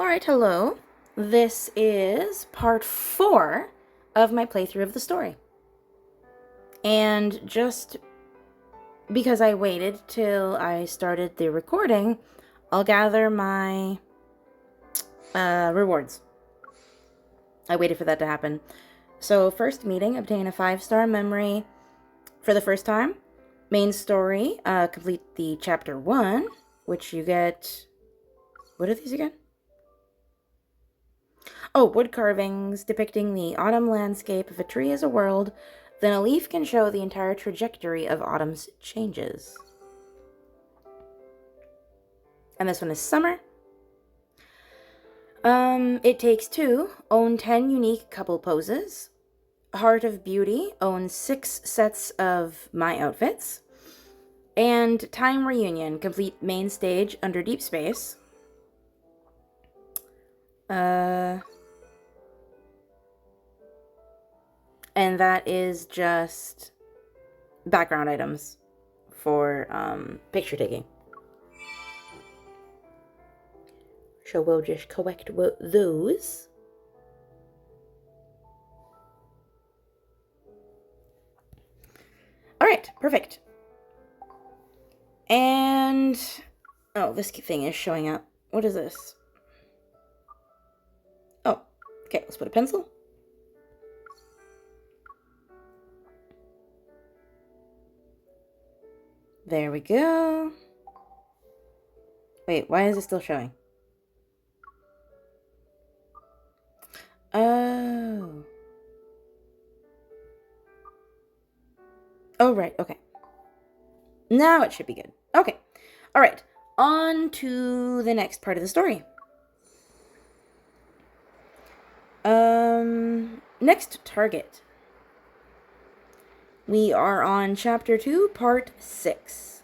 Alright, hello. This is part 4 of my playthrough of the story. And just because I waited till I started the recording, I'll gather my rewards. I waited for that to happen. So, first meeting, obtain a 5-star memory for the first time. Main story, complete the chapter 1, which you get... What are these again? Oh, wood carvings depicting the autumn landscape. If a tree is a world, then a leaf can show the entire trajectory of autumn's changes. And this one is summer. It Takes Two, own 10 unique couple poses. Heart of Beauty owns 6 sets of my outfits. And Time Reunion, complete main stage under Deep Space. And that is just background items for picture taking. So we'll just collect those. Alright, perfect. And... oh, this thing is showing up. What is this? Oh, okay, let's put a pencil. There we go. Wait, why is it still showing? Oh. Oh, right, okay. Now it should be good. Okay. Alright, on to the next part of the story. Next target. We are on chapter 2, part 6.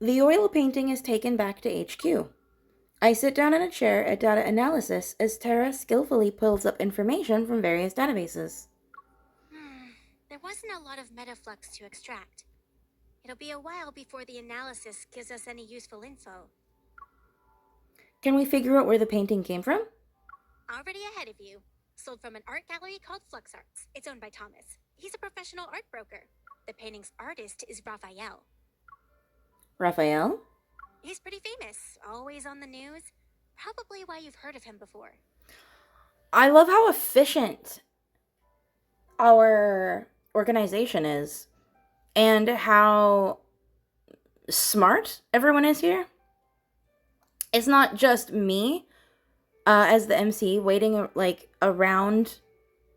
The oil painting is taken back to HQ. I sit down in a chair at data analysis as Tara skillfully pulls up information from various databases. There wasn't a lot of metaflux to extract. It'll be a while before the analysis gives us any useful info. Can we figure out where the painting came from? Already ahead of you. Sold from an art gallery called Flux Arts. It's owned by Thomas. He's a professional art broker. The painting's artist is Raphael. Raphael? He's pretty famous, always on the news. Probably why you've heard of him before. I love how efficient our organization is and how smart everyone is here. It's not just me as the MC waiting around.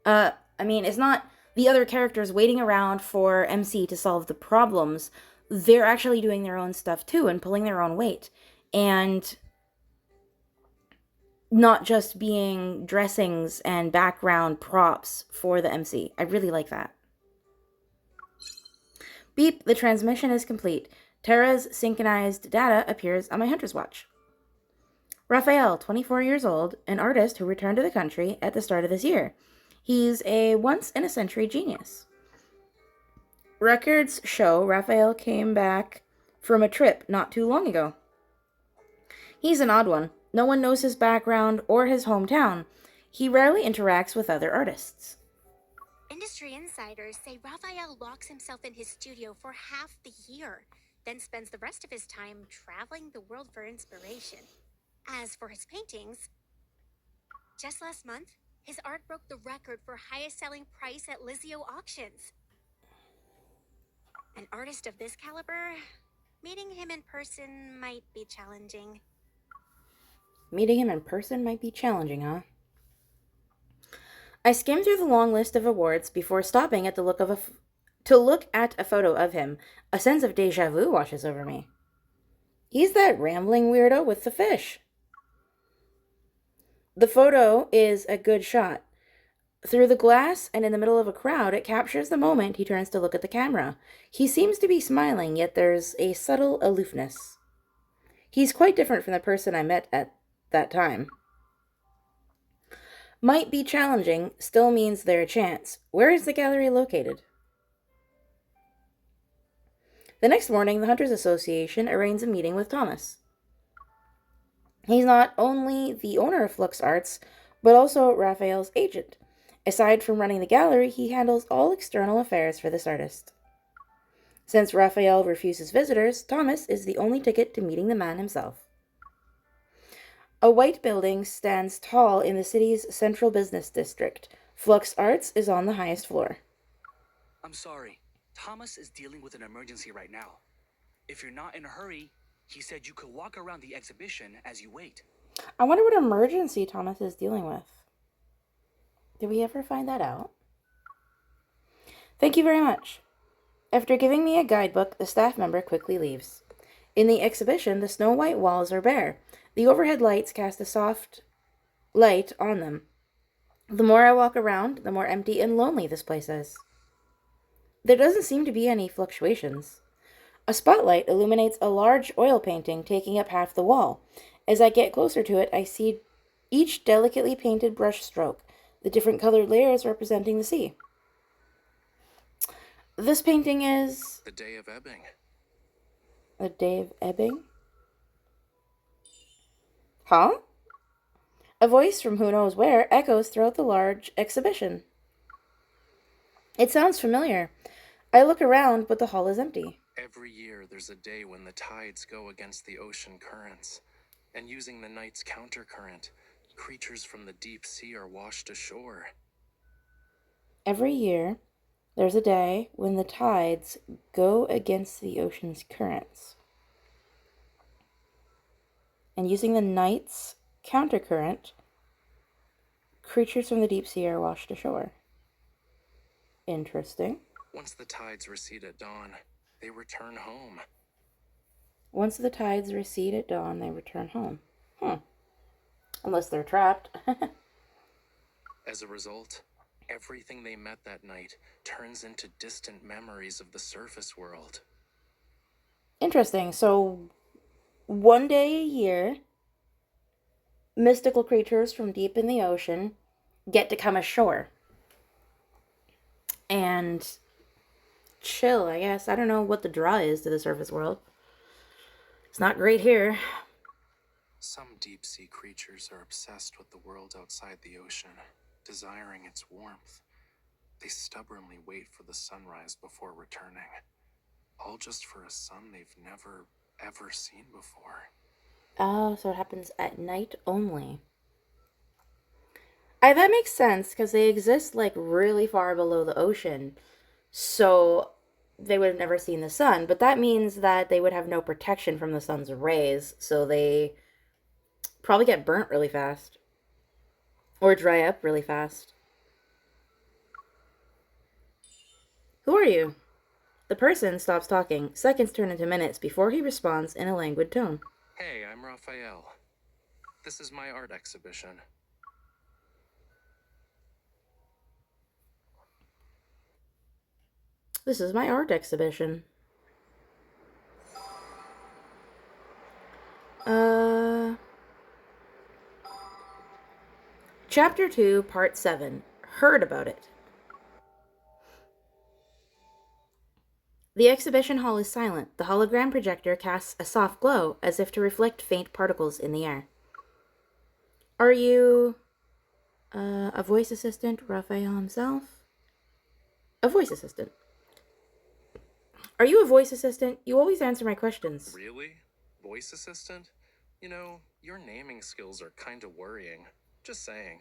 It's not the other characters waiting around for MC to solve the problems. They're actually doing their own stuff too and pulling their own weight. And not just being dressings and background props for the MC. I really like that. Beep, the transmission is complete. Tara's synchronized data appears on my Hunter's Watch. Raphael, 24 years old, an artist who returned to the country at the start of this year. He's a once-in-a-century genius. Records show Raphael came back from a trip not too long ago. He's an odd one. No one knows his background or his hometown. He rarely interacts with other artists. Industry insiders say Raphael locks himself in his studio for half the year, then spends the rest of his time traveling the world for inspiration. As for his paintings, just last month, his art broke the record for highest selling price at Lizio Auctions. An artist of this caliber, meeting him in person might be challenging. Meeting him in person might be challenging, huh? I skimmed through the long list of awards before stopping at to look at a photo of him. A sense of déjà vu washes over me. He's that rambling weirdo with the fish. The photo is a good shot. Through the glass and in the middle of a crowd, it captures the moment he turns to look at the camera. He seems to be smiling, yet there's a subtle aloofness. He's quite different from the person I met at that time. Might be challenging, still means there's a chance. Where is the gallery located? The next morning, the Hunters Association arranges a meeting with Thomas. He's not only the owner of Flux Arts, but also Raphael's agent. Aside from running the gallery, he handles all external affairs for this artist. Since Raphael refuses visitors, Thomas is the only ticket to meeting the man himself. A white building stands tall in the city's central business district. Flux Arts is on the highest floor. I'm sorry. Thomas is dealing with an emergency right now. If you're not in a hurry, he said you could walk around the exhibition as you wait. I wonder what emergency Thomas is dealing with. Did we ever find that out? Thank you very much. After giving me a guidebook, the staff member quickly leaves. In the exhibition, the snow-white walls are bare. The overhead lights cast a soft light on them. The more I walk around, the more empty and lonely this place is. There doesn't seem to be any fluctuations. A spotlight illuminates a large oil painting taking up half the wall. As I get closer to it, I see each delicately painted brush stroke, the different colored layers representing the sea. This painting is... The Day of Ebbing. A Day of Ebbing? Huh? A voice from who knows where echoes throughout the large exhibition. It sounds familiar. I look around, but the hall is empty. Every year there's a day when the tides go against the ocean currents, and using the night's countercurrent, creatures from the deep sea are washed ashore. Every year, there's a day when the tides go against the ocean's currents. And using the night's countercurrent, creatures from the deep sea are washed ashore. Interesting. Once the tides recede at dawn, they return home. Once the tides recede at dawn, they return home. Unless they're trapped. As a result, everything they met that night turns into distant memories of the surface world. Interesting. So, one day a year, mystical creatures from deep in the ocean get to come ashore. And chill, I guess. I don't know what the draw is to the surface world. It's not great here. Some deep-sea creatures are obsessed with the world outside the ocean, desiring its warmth. They stubbornly wait for the sunrise before returning, all just for a sun they've never, ever seen before. Oh, so it happens at night only. That makes sense, because they exist, like, really far below the ocean. So they would have never seen the sun. But that means that they would have no protection from the sun's rays. So they probably get burnt really fast. Or dry up really fast. Who are you? The person stops talking. Seconds turn into minutes before he responds in a languid tone. Hey, I'm Raphael. This is my art exhibition. This is my art exhibition. Chapter 2, Part 7. Heard about it. The exhibition hall is silent. The hologram projector casts a soft glow, as if to reflect faint particles in the air. Are you... a voice assistant, Raphael himself? A voice assistant. Are you a voice assistant? You always answer my questions. Really? Voice assistant? You know, your naming skills are kind of worrying. Just saying.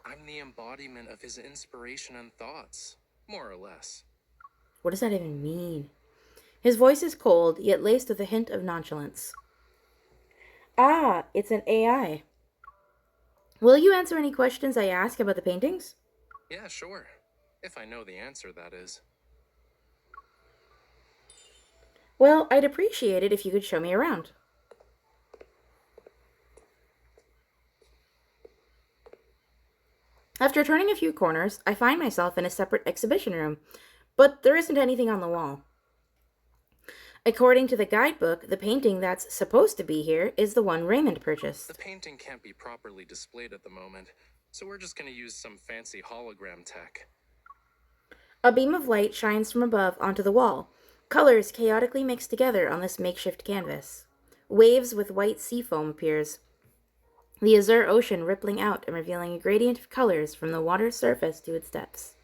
I'm the embodiment of his inspiration and thoughts, more or less. What does that even mean? His voice is cold, yet laced with a hint of nonchalance. Ah, it's an AI. Will you answer any questions I ask about the paintings? Yeah, sure. If I know the answer, that is. Well, I'd appreciate it if you could show me around. After turning a few corners, I find myself in a separate exhibition room, but there isn't anything on the wall. According to the guidebook, the painting that's supposed to be here is the one Raymond purchased. The painting can't be properly displayed at the moment, so we're just going to use some fancy hologram tech. A beam of light shines from above onto the wall. Colors chaotically mix together on this makeshift canvas. Waves with white sea foam appears, the azure ocean rippling out and revealing a gradient of colors from the water's surface to its depths.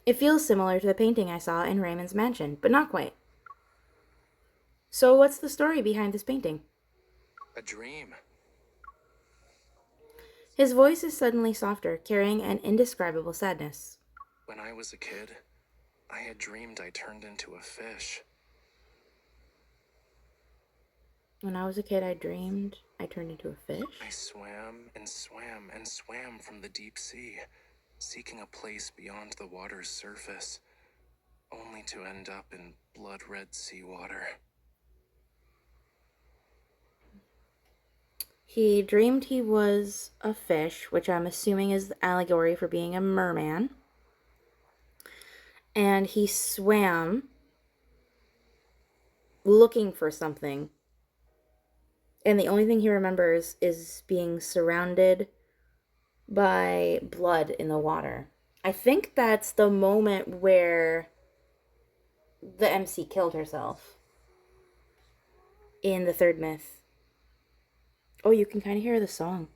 It feels similar to the painting I saw in Raymond's mansion, but not quite. So what's the story behind this painting? A dream. His voice is suddenly softer, carrying an indescribable sadness. When I was a kid, I had dreamed I turned into a fish. When I was a kid, I dreamed I turned into a fish. I swam and swam and swam from the deep sea, seeking a place beyond the water's surface, only to end up in blood-red seawater. He dreamed he was a fish, which I'm assuming is the allegory for being a merman. And he swam looking for something. And the only thing he remembers is being surrounded by blood in the water. I think that's the moment where the MC killed herself in the third myth. Oh, you can kind of hear the song.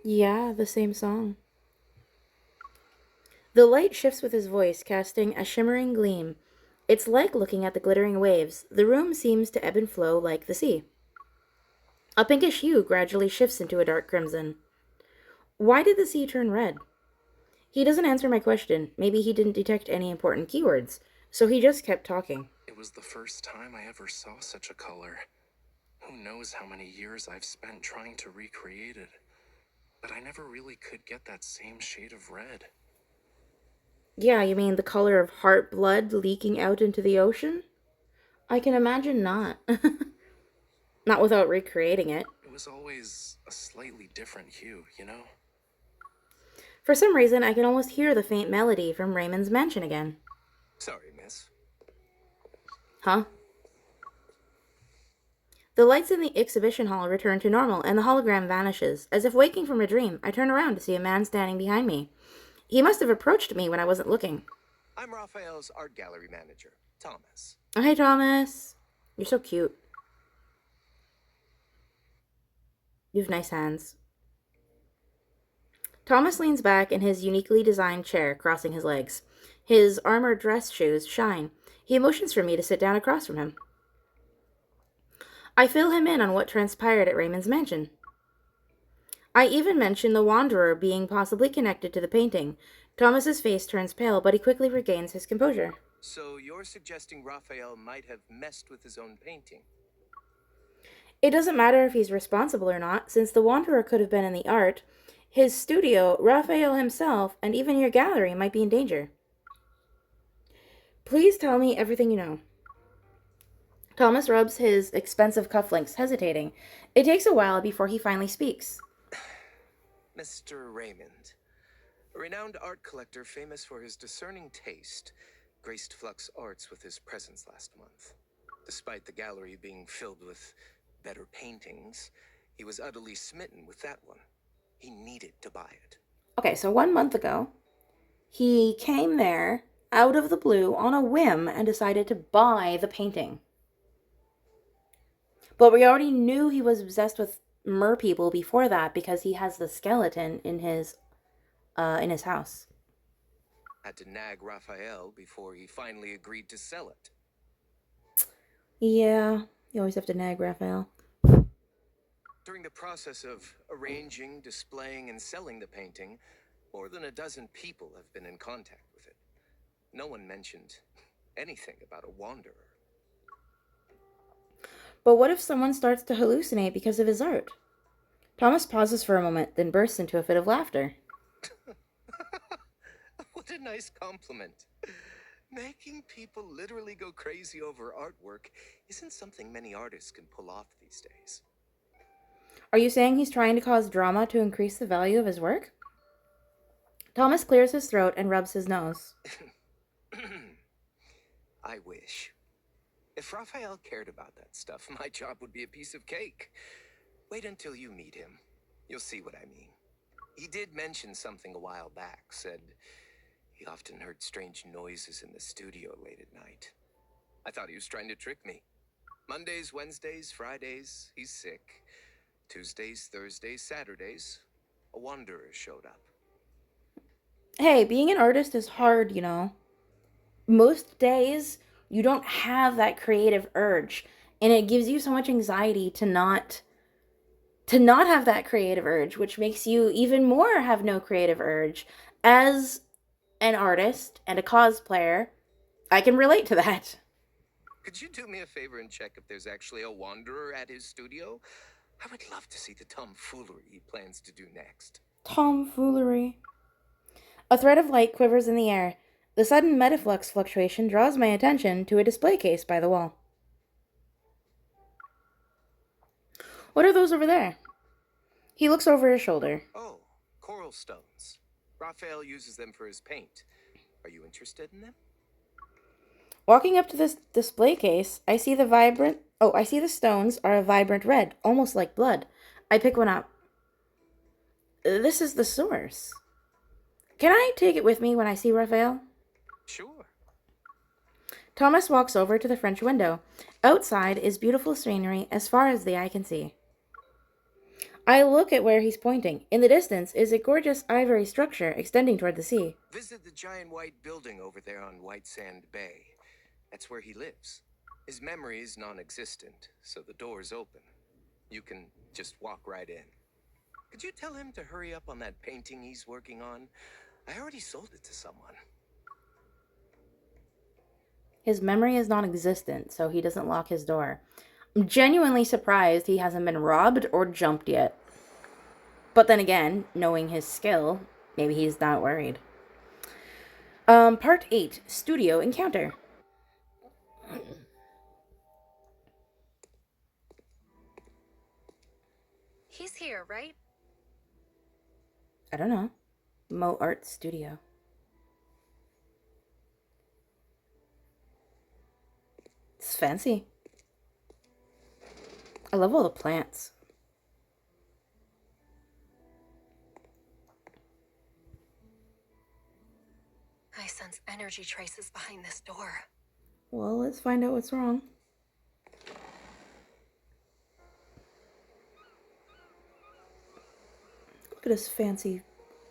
Yeah, the same song. The light shifts with his voice, casting a shimmering gleam. It's like looking at the glittering waves. The room seems to ebb and flow like the sea. A pinkish hue gradually shifts into a dark crimson. Why did the sea turn red? He doesn't answer my question. Maybe he didn't detect any important keywords, so he just kept talking. It was the first time I ever saw such a color. Who knows how many years I've spent trying to recreate it. But I never really could get that same shade of red. Yeah, you mean the color of heart blood leaking out into the ocean? I can imagine not. Not without recreating it. It was always a slightly different hue, you know? For some reason, I can almost hear the faint melody from Raymond's mansion again. Sorry, miss. Huh? The lights in the exhibition hall return to normal, and the hologram vanishes. As if waking from a dream, I turn around to see a man standing behind me. He must have approached me when I wasn't looking. I'm Raphael's art gallery manager, Thomas. Oh, hey, Thomas. You're so cute. You have nice hands. Thomas leans back in his uniquely designed chair, crossing his legs. His armored dress shoes shine. He motions for me to sit down across from him. I fill him in on what transpired at Raymond's mansion. I even mention the Wanderer being possibly connected to the painting. Thomas's face turns pale, but he quickly regains his composure. So you're suggesting Raphael might have messed with his own painting? It doesn't matter if he's responsible or not, since the Wanderer could have been in the art. His studio, Raphael himself, and even your gallery might be in danger. Please tell me everything you know. Thomas rubs his expensive cufflinks, hesitating. It takes a while before he finally speaks. Mr. Raymond, a renowned art collector famous for his discerning taste, graced Flux Arts with his presence last month. Despite the gallery being filled with better paintings, he was utterly smitten with that one. He needed to buy it. Okay, so 1 month ago, he came there out of the blue on a whim and decided to buy the painting. But we already knew he was obsessed with mer people before that because he has the skeleton in his house. Had to nag Raphael before he finally agreed to sell it. Yeah, you always have to nag Raphael. During the process of arranging, displaying, and selling the painting, more than a dozen people have been in contact with it. No one mentioned anything about a wanderer. But what if someone starts to hallucinate because of his art? Thomas pauses for a moment, then bursts into a fit of laughter. What a nice compliment. Making people literally go crazy over artwork isn't something many artists can pull off these days. Are you saying he's trying to cause drama to increase the value of his work? Thomas clears his throat and rubs his nose. I wish. If Raphael cared about that stuff, my job would be a piece of cake. Wait until you meet him. You'll see what I mean. He did mention something a while back, said he often heard strange noises in the studio late at night. I thought he was trying to trick me. Mondays, Wednesdays, Fridays, he's sick. Tuesdays, Thursdays, Saturdays, a wanderer showed up. Hey, being an artist is hard, you know. Most days, you don't have that creative urge, and it gives you so much anxiety to not have that creative urge, which makes you even more have no creative urge. As an artist and a cosplayer, I can relate to that. Could you do me a favor and check if there's actually a wanderer at his studio? I would love to see the tomfoolery he plans to do next. Tomfoolery. A thread of light quivers in the air. The sudden metaflux fluctuation draws my attention to a display case by the wall. What are those over there? He looks over his shoulder. Oh, coral stones. Raphael uses them for his paint. Are you interested in them? Walking up to this display case, I see the stones are a vibrant red, almost like blood. I pick one up. This is the source. Can I take it with me when I see Raphael? Sure. Thomas walks over to the French window. Outside is beautiful scenery as far as the eye can see. I look at where he's pointing. In the distance is a gorgeous ivory structure extending toward the sea. Visit the giant white building over there on White Sand Bay. That's where he lives. His memory is non-existent, so the door's open. You can just walk right in. Could you tell him to hurry up on that painting he's working on? I already sold it to someone. His memory is non-existent, so he doesn't lock his door. I'm genuinely surprised he hasn't been robbed or jumped yet. But then again, knowing his skill, maybe he's not worried. Part 8, Studio Encounter. He's here, right? I don't know. Mo Art Studio. It's fancy. I love all the plants. I sense energy traces behind this door. Well, let's find out what's wrong. Look at this fancy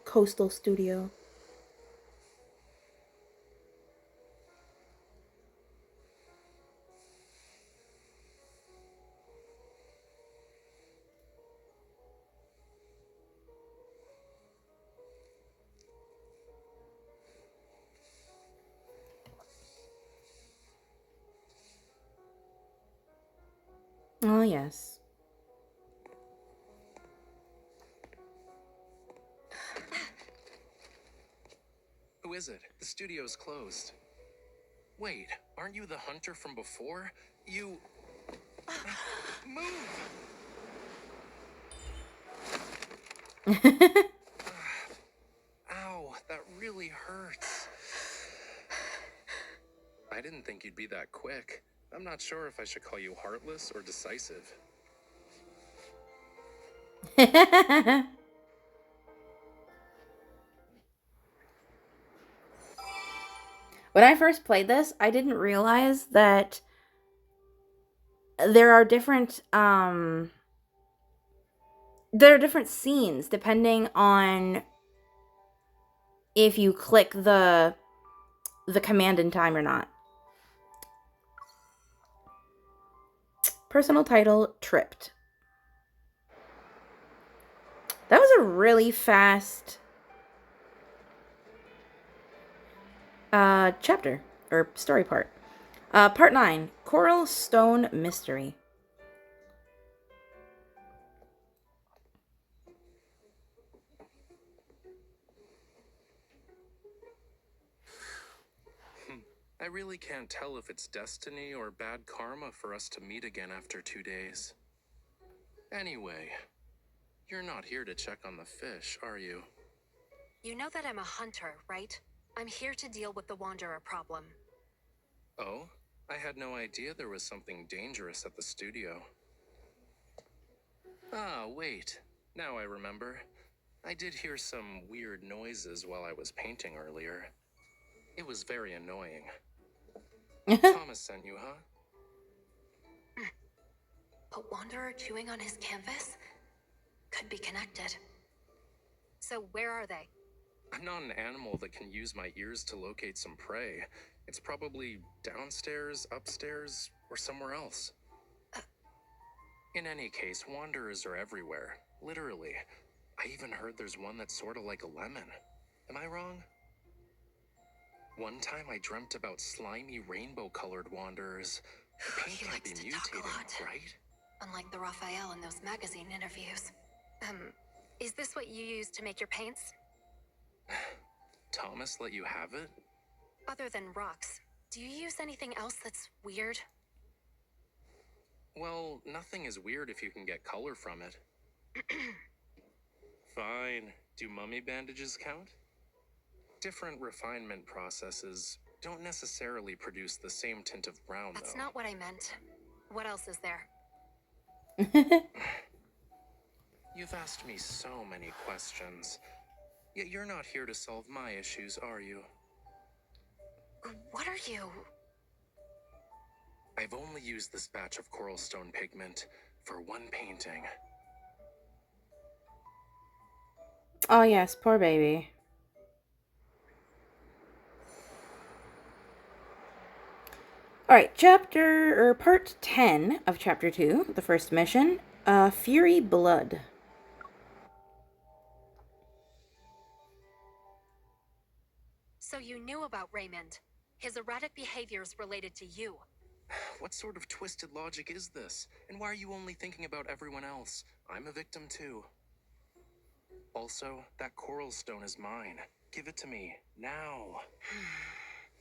coastal studio. Oh, yes. Who is it? The studio's closed. Wait, aren't you the hunter from before? You... Move! Ow, that really hurts. I didn't think you'd be that quick. I'm not sure if I should call you heartless or decisive. When I first played this, I didn't realize that there are different scenes depending on if you click the command in time or not. Personal title, Tripped. That was a really fast chapter, or story part. Part 9, Coral Stone Mystery. I really can't tell if it's destiny or bad karma for us to meet again after 2 days. Anyway, you're not here to check on the fish, are you? You know that I'm a hunter, right? I'm here to deal with the Wanderer problem. Oh? I had no idea there was something dangerous at the studio. Ah, wait. Now I remember. I did hear some weird noises while I was painting earlier. It was very annoying. Thomas sent you, huh? A wanderer chewing on his canvas? Could be connected. So where are they? I'm not an animal that can use my ears to locate some prey. It's probably downstairs, upstairs, or somewhere else. In any case, wanderers are everywhere. Literally. I even heard there's one that's sort of like a lemon. Am I wrong? One time I dreamt about slimy rainbow-colored wanderers. The paint He can't be likes to talk a mutating, lot. right? Unlike the Raphael in those magazine interviews. Is this what you use to make your paints? Thomas let you have it? Other than rocks, do you use anything else that's weird? Well, nothing is weird if you can get color from it. Fine. Do mummy bandages count? Different refinement processes don't necessarily produce the same tint of brown, That's though. not what I meant. What else is there? You've asked me so many questions. Yet you're not here to solve my issues, are you? What are you? I've only used this batch of coral stone pigment for one painting. Oh yes, poor baby. Alright, part 10 of chapter 2, the first mission, Fury Blood. So you knew about Raymond. His erratic behaviors related to you. What sort of twisted logic is this? And why are you only thinking about everyone else? I'm a victim too. Also, that coral stone is mine. Give it to me, now.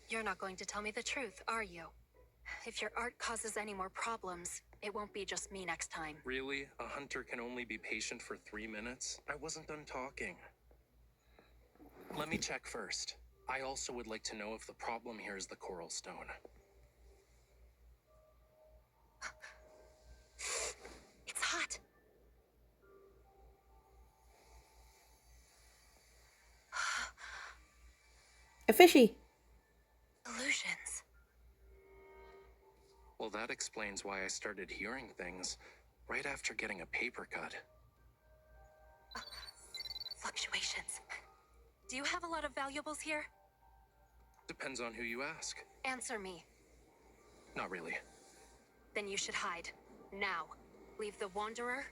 You're not going to tell me the truth, are you? If your art causes any more problems, it won't be just me next time. Really? A hunter can only be patient for 3 minutes? I wasn't done talking. Let me check first. I also would like to know if the problem here is the coral stone. It's hot. A fishy. Illusions. Well, that explains why I started hearing things right after getting a paper cut. Fluctuations. Do you have a lot of valuables here? Depends on who you ask. Answer me. Not really. Then you should hide. Now. Leave the Wanderer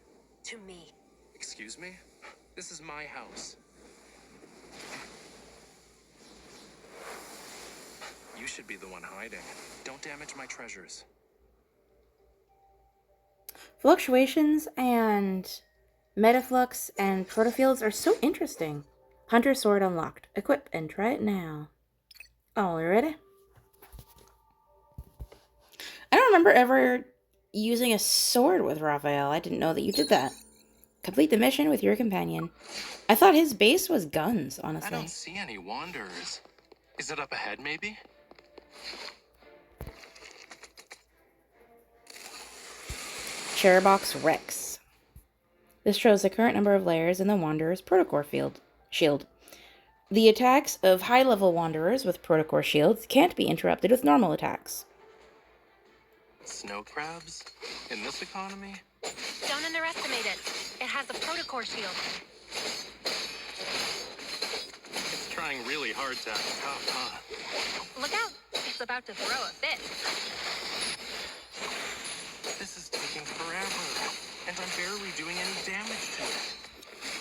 to me. Excuse me? This is my house. You should be the one hiding. Don't damage my treasures. Fluctuations and Metaflux and Protofields are so interesting. Hunter sword unlocked. Equip and try it now. Oh, we ready? I don't remember ever using a sword with Raphael. I didn't know that you did that. Complete the mission with your companion. I thought his base was guns, I honestly. don't see any wanderers. Is it up ahead, maybe? Cherbox Rex. This shows the current number of layers in the Wanderer's Protocore shield. The attacks of high-level Wanderers with Protocore shields can't be interrupted with normal attacks. Snow crabs? In this economy? Don't underestimate it. It has a Protocore shield. It's trying really hard to act tough, huh? Look out. It's about to throw a fit. This is taking forever, and I'm barely doing any damage to it.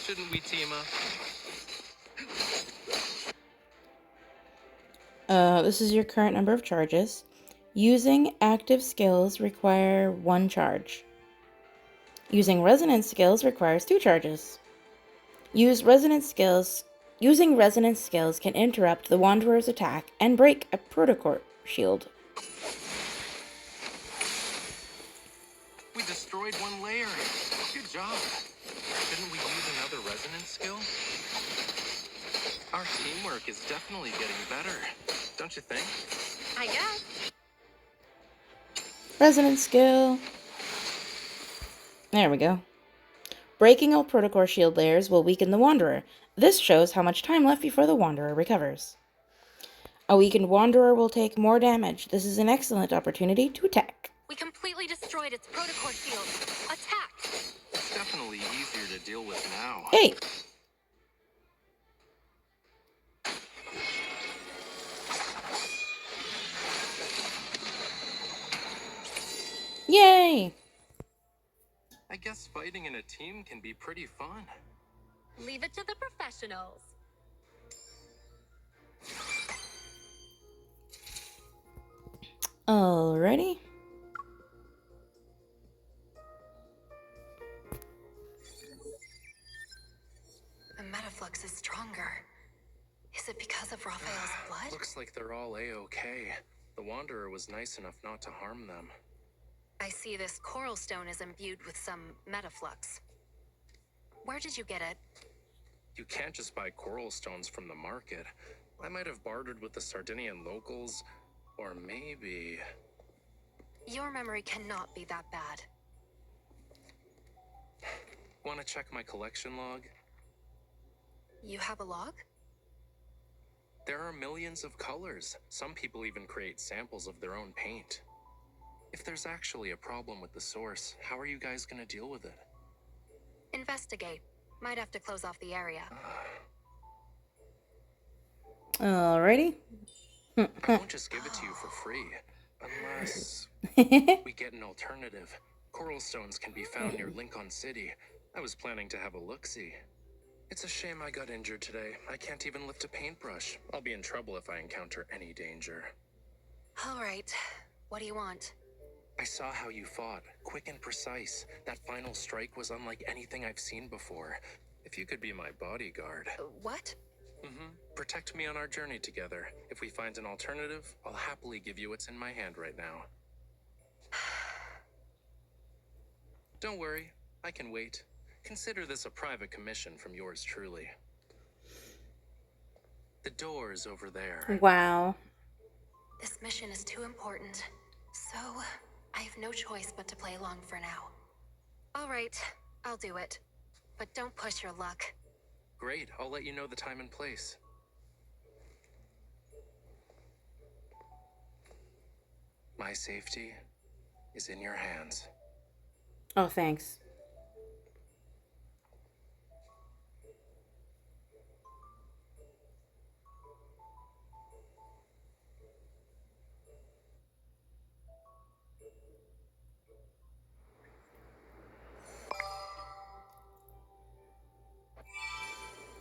Shouldn't we team up? This is your current number of charges. Using active skills require 1 charge. Using resonance skills requires 2 charges. Using resonance skills can interrupt the Wanderer's attack and break a Protocore shield. We destroyed 1 layer. Good job. Shouldn't we use another resonance skill? Our teamwork is definitely getting better, don't you think? I guess. Resonance skill. There we go. Breaking all Protocore shield layers will weaken the Wanderer. This shows how much time left before the Wanderer recovers. A weakened Wanderer will take more damage. This is an excellent opportunity to attack. We completely destroyed its Protocore shield. Attack! It's definitely easier to deal with now. Hey! Yay! I guess fighting in a team can be pretty fun. Leave it to the professionals. Alrighty. The Metaflux is stronger. Is it because of Raphael's blood? Looks like they're all A-okay. The Wanderer was nice enough not to harm them. I see this coral stone is imbued with some Metaflux. Where did you get it? You can't just buy coral stones from the market. I might have bartered with the Sardinian locals, or maybe... Your memory cannot be that bad. Want to check my collection log? You have a log? There are millions of colors. Some people even create samples of their own paint. If there's actually a problem with the source, how are you guys gonna deal with it? Investigate. Might have to close off the area. Alrighty. I won't just give it to you for free, unless we get an alternative. Coral stones can be found near Lincoln City. I was planning to have a look-see. It's a shame I got injured today. I can't even lift a paintbrush. I'll be in trouble if I encounter any danger. All right. What do you want? I saw how you fought, quick and precise. That final strike was unlike anything I've seen before. If you could be my bodyguard. What? Protect me on our journey together. If we find an alternative, I'll happily give you what's in my hand right now. Don't worry, I can wait. Consider this a private commission from yours truly. The door's over there. Wow. This mission is too important. So, I have no choice but to play along for now. All right, I'll do it. But don't push your luck. Great, I'll let you know the time and place. My safety is in your hands. Oh, thanks.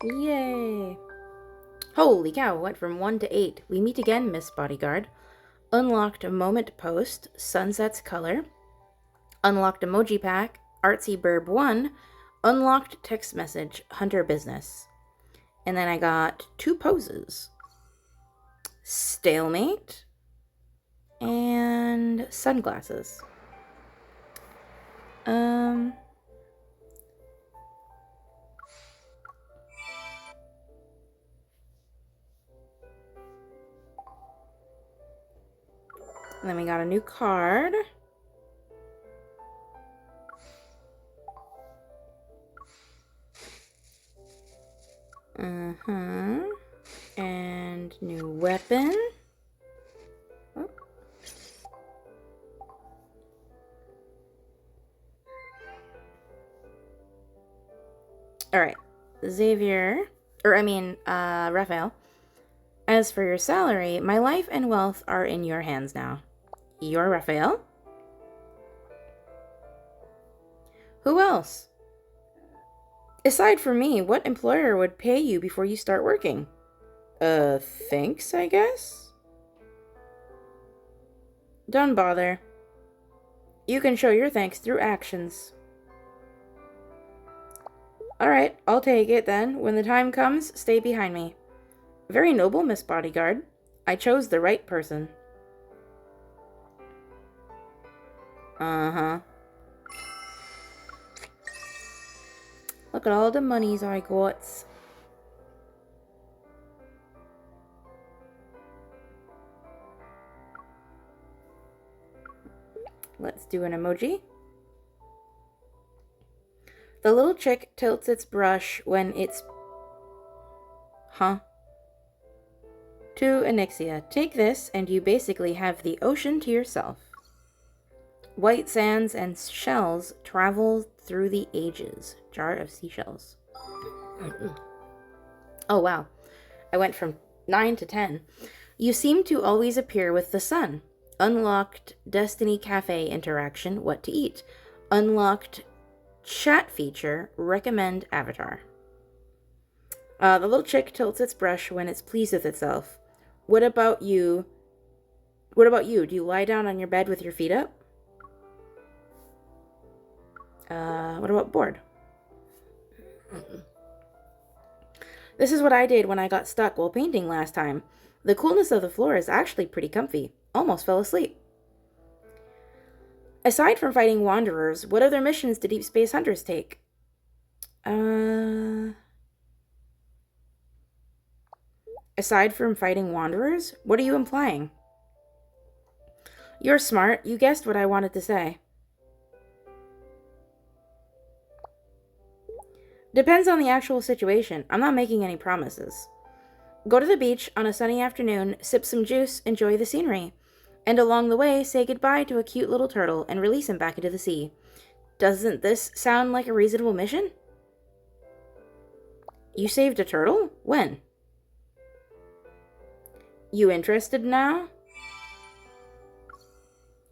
Yay! Holy cow, went from 1 to 8. We meet again, Miss Bodyguard. Unlocked a moment post, Sunset's Color. Unlocked emoji pack, Artsy Burb 1. Unlocked text message, Hunter Business. And then I got 2 poses. Stalemate. And sunglasses. And then we got a new card. And new weapon. Oh. Alright. Raphael. As for your salary, my life and wealth are in your hands now. You're Raphael? Who else? Aside from me, what employer would pay you before you start working? Thanks, I guess? Don't bother. You can show your thanks through actions. Alright, I'll take it then. When the time comes, stay behind me. Very noble, Miss Bodyguard. I chose the right person. Uh-huh. Look at all the monies I got. Let's do an emoji. The little chick tilts its brush when it's... Huh? To Anixia, take this and you basically have the ocean to yourself. White sands and shells travel through the ages. Jar of seashells. Oh, wow. I went from 9 to 10. You seem to always appear with the sun. Unlocked Destiny Cafe interaction, what to eat. Unlocked chat feature, recommend avatar. The little chick tilts its brush when it's pleased with itself. What about you? Do you lie down on your bed with your feet up? What about bored? This is what I did when I got stuck while painting last time. The coolness of the floor is actually pretty comfy. Almost fell asleep. Aside from fighting wanderers, what other missions do Deep Space Hunters take? Aside from fighting wanderers, what are you implying? You're smart. You guessed what I wanted to say. Depends on the actual situation. I'm not making any promises. Go to the beach on a sunny afternoon, sip some juice, enjoy the scenery, and along the way, say goodbye to a cute little turtle and release him back into the sea. Doesn't this sound like a reasonable mission? You saved a turtle? When? You interested now?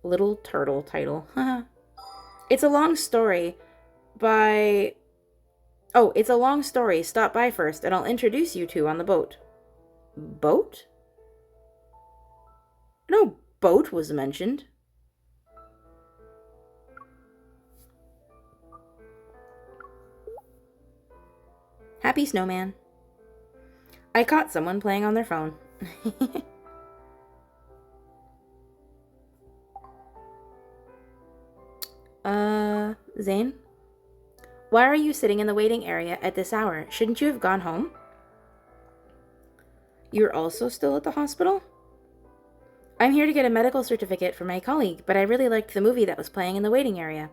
Little turtle title. It's a long story it's a long story. Stop by first and I'll introduce you two on the boat. Boat? No boat was mentioned. Happy Snowman. I caught someone playing on their phone. Zane? Why are you sitting in the waiting area at this hour? Shouldn't you have gone home? You're also still at the hospital? I'm here to get a medical certificate for my colleague, but I really liked the movie that was playing in the waiting area.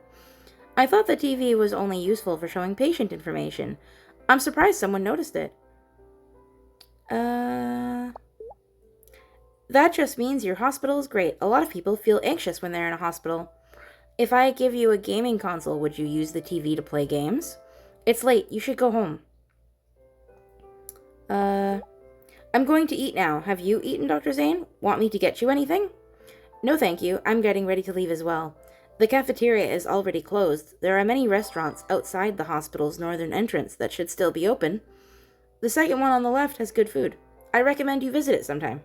I thought the TV was only useful for showing patient information. I'm surprised someone noticed it. That just means your hospital is great. A lot of people feel anxious when they're in a hospital. If I give you a gaming console, would you use the TV to play games? It's late. You should go home. I'm going to eat now. Have you eaten, Dr. Zane? Want me to get you anything? No, thank you. I'm getting ready to leave as well. The cafeteria is already closed. There are many restaurants outside the hospital's northern entrance that should still be open. The second one on the left has good food. I recommend you visit it sometime.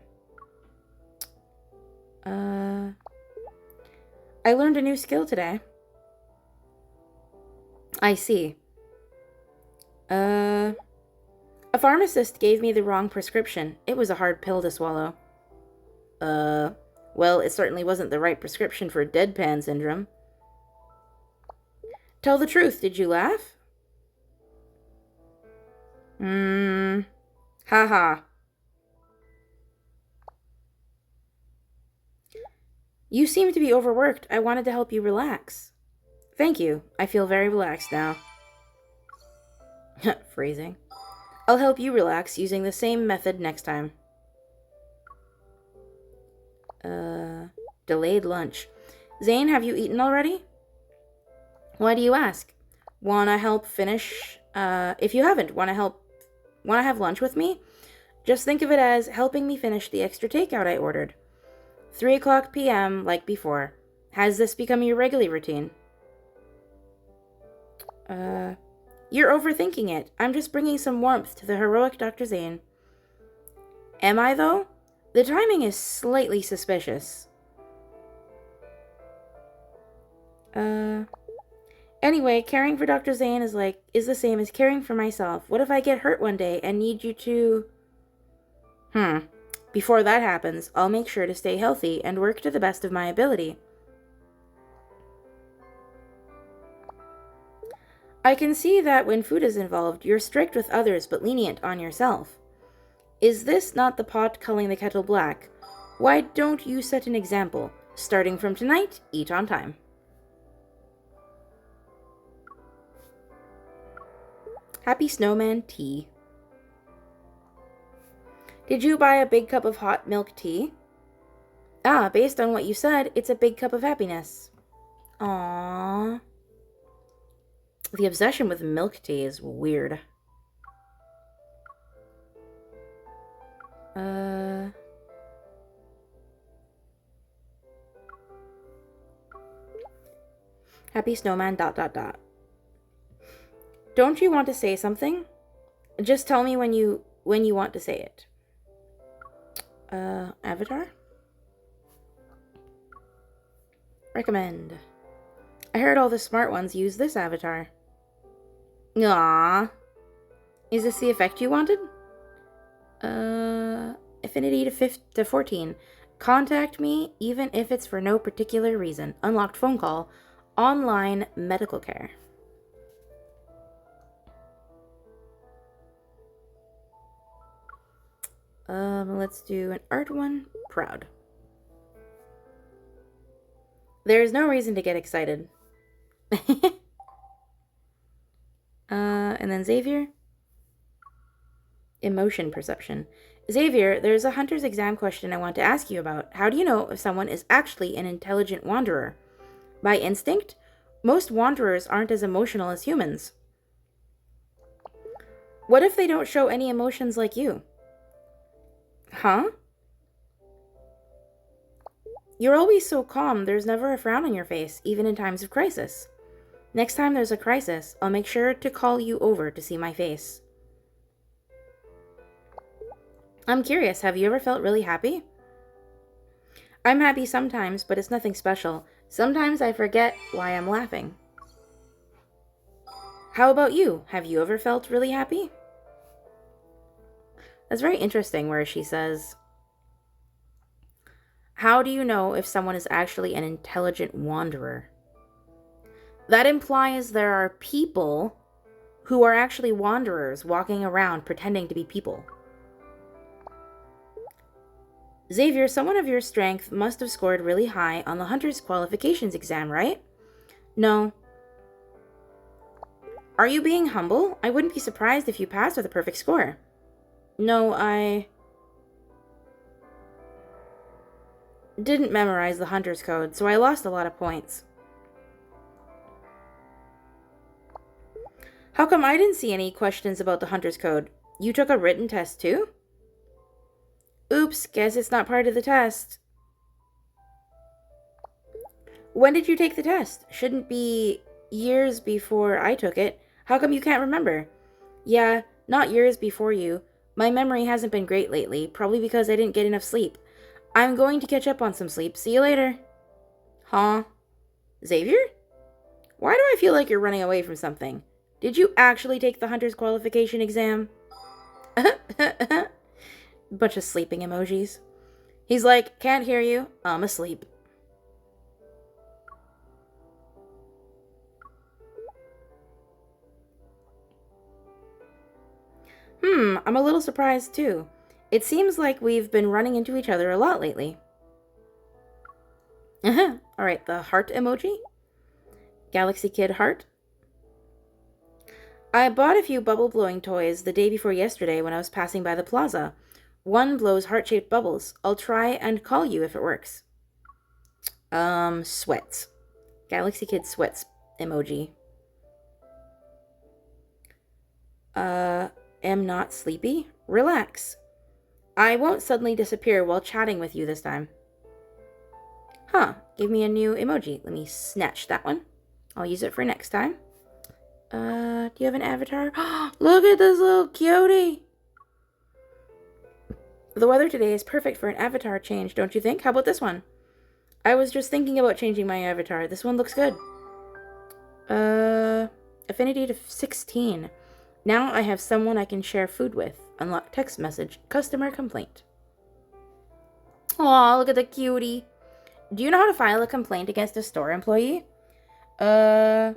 I learned a new skill today. I see. A pharmacist gave me the wrong prescription. It was a hard pill to swallow. Well, it certainly wasn't the right prescription for deadpan syndrome. Tell the truth, did you laugh? Haha. You seem to be overworked. I wanted to help you relax. Thank you. I feel very relaxed now. Phrasing. I'll help you relax using the same method next time. Delayed lunch. Zane, have you eaten already? Why do you ask? Wanna help finish? If you haven't, wanna have lunch with me? Just think of it as helping me finish the extra takeout I ordered. 3:00 p.m. like before. Has this become your regular routine? You're overthinking it. I'm just bringing some warmth to the heroic Dr. Zane. Am I, though? The timing is slightly suspicious. Anyway, caring for Dr. Zane is the same as caring for myself. What if I get hurt one day and need you to... Before that happens, I'll make sure to stay healthy and work to the best of my ability. I can see that when food is involved, you're strict with others but lenient on yourself. Is this not the pot calling the kettle black? Why don't you set an example? Starting from tonight, eat on time. Happy Snowman tea. Did you buy a big cup of hot milk tea? Ah, based on what you said, it's a big cup of happiness. Aww. The obsession with milk tea is weird. Happy Snowman ... Don't you want to say something? Just tell me when you want to say it. Avatar? Recommend. I heard all the smart ones use this avatar. Aww. Is this the effect you wanted? Affinity to 14. Contact me even if it's for no particular reason. Unlocked phone call. Online medical care. Let's do an art one. Proud. There's no reason to get excited. And then Xavier. Emotion perception. Xavier, there's a hunter's exam question I want to ask you about. How do you know if someone is actually an intelligent wanderer? By instinct? Most wanderers aren't as emotional as humans. What if they don't show any emotions like you? Huh? You're always so calm, there's never a frown on your face, even in times of crisis. Next time there's a crisis, I'll make sure to call you over to see my face. I'm curious, have you ever felt really happy? I'm happy sometimes, but it's nothing special. Sometimes I forget why I'm laughing. How about you? Have you ever felt really happy? That's very interesting where she says, how do you know if someone is actually an intelligent wanderer? That implies there are people who are actually wanderers walking around pretending to be people. Xavier, someone of your strength must have scored really high on the Hunter's qualifications exam, right? No. Are you being humble? I wouldn't be surprised if you passed with a perfect score. No, I didn't memorize the Hunter's code, so I lost a lot of points. How come I didn't see any questions about the Hunter's code? You took a written test too? Oops, guess it's not part of the test. When did you take the test? Shouldn't be years before I took it. How come you can't remember? Yeah, not years before you. My memory hasn't been great lately, probably because I didn't get enough sleep. I'm going to catch up on some sleep. See you later. Huh? Xavier? Why do I feel like you're running away from something? Did you actually take the Hunter's qualification exam? Bunch of sleeping emojis. He's like, can't hear you. I'm asleep. I'm a little surprised too. It seems like we've been running into each other a lot lately. Alright, the heart emoji. Galaxy Kid heart. I bought a few bubble blowing toys the day before yesterday when I was passing by the plaza. One blows heart-shaped bubbles. I'll try and call you if it works. Sweats. Galaxy Kid sweats emoji. Am not sleepy? Relax. I won't suddenly disappear while chatting with you this time. Huh, give me a new emoji. Let me snatch that one. I'll use it for next time. Do you have an avatar? Look at this little cutie! The weather today is perfect for an avatar change, don't you think? How about this one? I was just thinking about changing my avatar. This one looks good. Affinity to 16. Now I have someone I can share food with. Unlock text message. Customer complaint. Aw, look at the cutie. Do you know how to file a complaint against a store employee? Who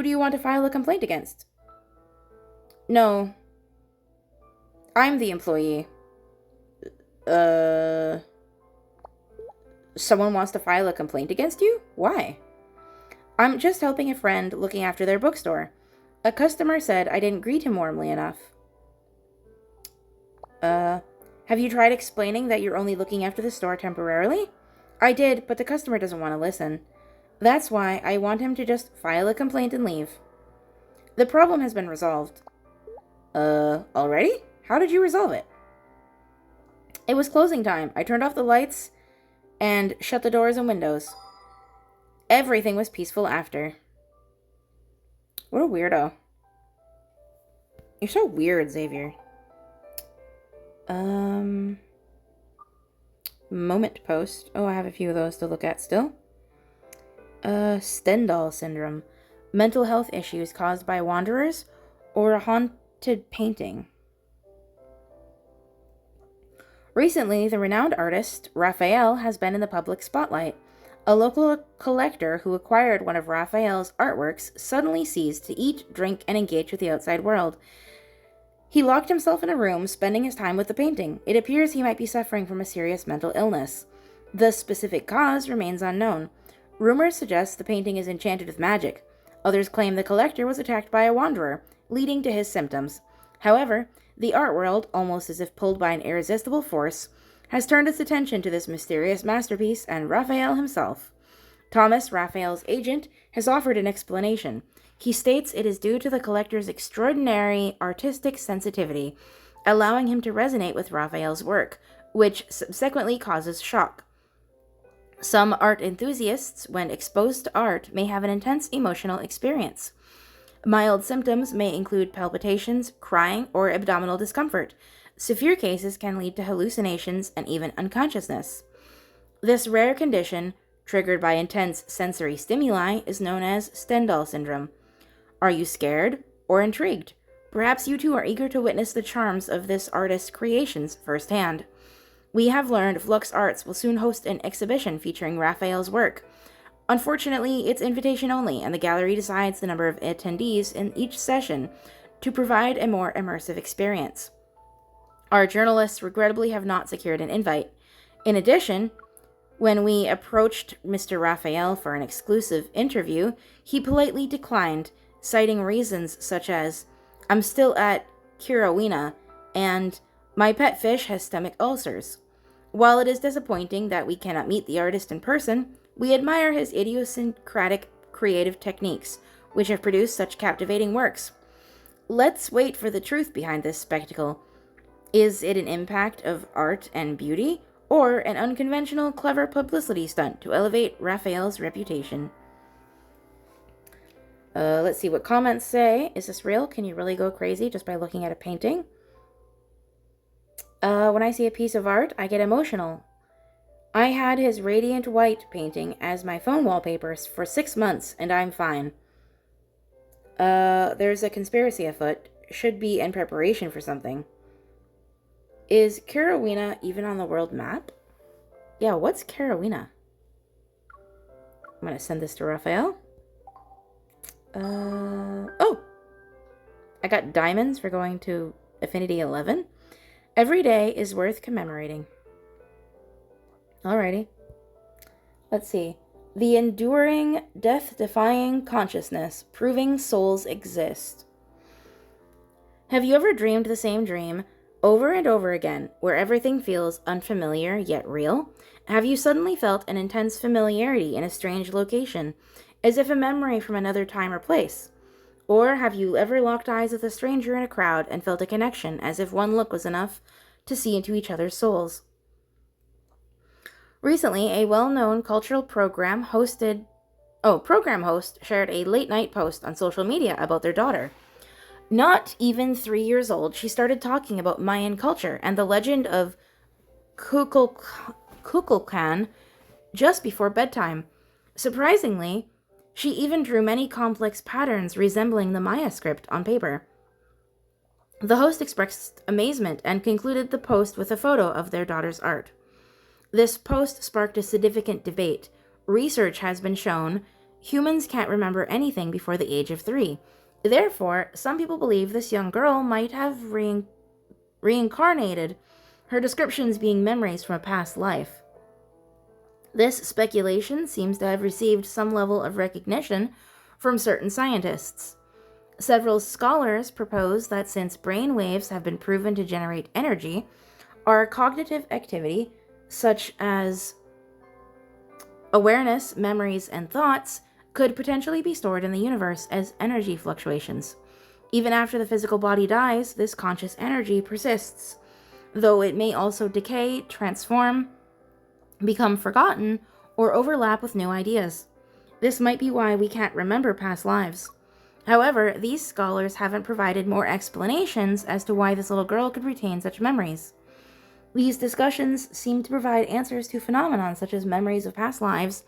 do you want to file a complaint against? No. I'm the employee. Someone wants to file a complaint against you? Why? I'm just helping a friend looking after their bookstore. A customer said I didn't greet him warmly enough. Have you tried explaining that you're only looking after the store temporarily? I did, but the customer doesn't want to listen. That's why I want him to just file a complaint and leave. The problem has been resolved. Already? How did you resolve it? It was closing time. I turned off the lights and shut the doors and windows. Everything was peaceful after. What a weirdo. You're so weird, Xavier. Moment post. Oh, I have a few of those to look at still. Stendhal syndrome. Mental health issues caused by wanderers or a haunted painting. Recently, the renowned artist Raphael has been in the public spotlight. A local collector who acquired one of Raphael's artworks suddenly ceased to eat, drink, and engage with the outside world. He locked himself in a room, spending his time with the painting. It appears he might be suffering from a serious mental illness. The specific cause remains unknown. Rumors suggest the painting is enchanted with magic. Others claim the collector was attacked by a wanderer, leading to his symptoms. However, the art world, almost as if pulled by an irresistible force, has turned its attention to this mysterious masterpiece and Raphael himself. Thomas, Raphael's agent, has offered an explanation. He states it is due to the collector's extraordinary artistic sensitivity, allowing him to resonate with Raphael's work, which subsequently causes shock. Some art enthusiasts, when exposed to art, may have an intense emotional experience. Mild symptoms may include palpitations, crying, or abdominal discomfort. Severe cases can lead to hallucinations and even unconsciousness. This rare condition, triggered by intense sensory stimuli, is known as Stendhal syndrome. Are you scared or intrigued? Perhaps you too are eager to witness the charms of this artist's creations firsthand. We have learned Flux Arts will soon host an exhibition featuring Raphael's work. Unfortunately, it's invitation only, and the gallery decides the number of attendees in each session to provide a more immersive experience. Our journalists regrettably have not secured an invite. In addition, when we approached Mr. Raphael for an exclusive interview, he politely declined, citing reasons such as, "I'm still at Kirawina," and "my pet fish has stomach ulcers." While it is disappointing that we cannot meet the artist in person, we admire his idiosyncratic creative techniques, which have produced such captivating works. Let's wait for the truth behind this spectacle. Is it an impact of art and beauty, or an unconventional, clever publicity stunt to elevate Raphael's reputation? Let's see what comments say. Is this real? Can you really go crazy just by looking at a painting? When I see a piece of art, I get emotional. I had his Radiant White painting as my phone wallpaper for 6 months, and I'm fine. There's a conspiracy afoot. Should be in preparation for something. Is Kirawina even on the world map? Yeah, what's Kirawina? I'm gonna send this to Raphael. Oh! I got diamonds for going to Affinity 11. Every day is worth commemorating. Alrighty. Let's see. The enduring, death-defying consciousness, proving souls exist. Have you ever dreamed the same dream over and over again, where everything feels unfamiliar yet real? Have you suddenly felt an intense familiarity in a strange location, as if a memory from another time or place? Or have you ever locked eyes with a stranger in a crowd and felt a connection, as if one look was enough to see into each other's souls? Recently, a well-known cultural program host shared a late-night post on social media about their daughter. Not even 3 years old, she started talking about Mayan culture and the legend of Kukulkan just before bedtime. Surprisingly, she even drew many complex patterns resembling the Maya script on paper. The host expressed amazement and concluded the post with a photo of their daughter's art. This post sparked a significant debate. Research has been shown humans can't remember anything before the age of 3. Therefore, some people believe this young girl might have reincarnated, her descriptions being memories from a past life. This speculation seems to have received some level of recognition from certain scientists. Several scholars propose that since brain waves have been proven to generate energy, our cognitive activity, such as awareness, memories, and thoughts, could potentially be stored in the universe as energy fluctuations. Even after the physical body dies, this conscious energy persists, though it may also decay, transform, become forgotten, or overlap with new ideas. This might be why we can't remember past lives. However, these scholars haven't provided more explanations as to why this little girl could retain such memories. These discussions seem to provide answers to phenomena such as memories of past lives,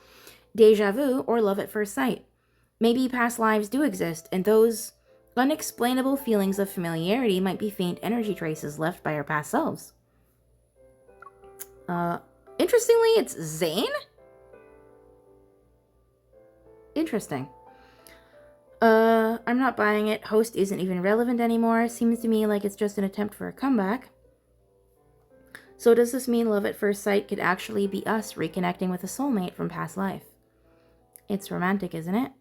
deja vu, or love at first sight. Maybe past lives do exist, and those unexplainable feelings of familiarity might be faint energy traces left by our past selves. Interestingly, it's Zane? Interesting. I'm not buying it. Host isn't even relevant anymore. Seems to me like it's just an attempt for a comeback. So does this mean love at first sight could actually be us reconnecting with a soulmate from past life? It's romantic, isn't it?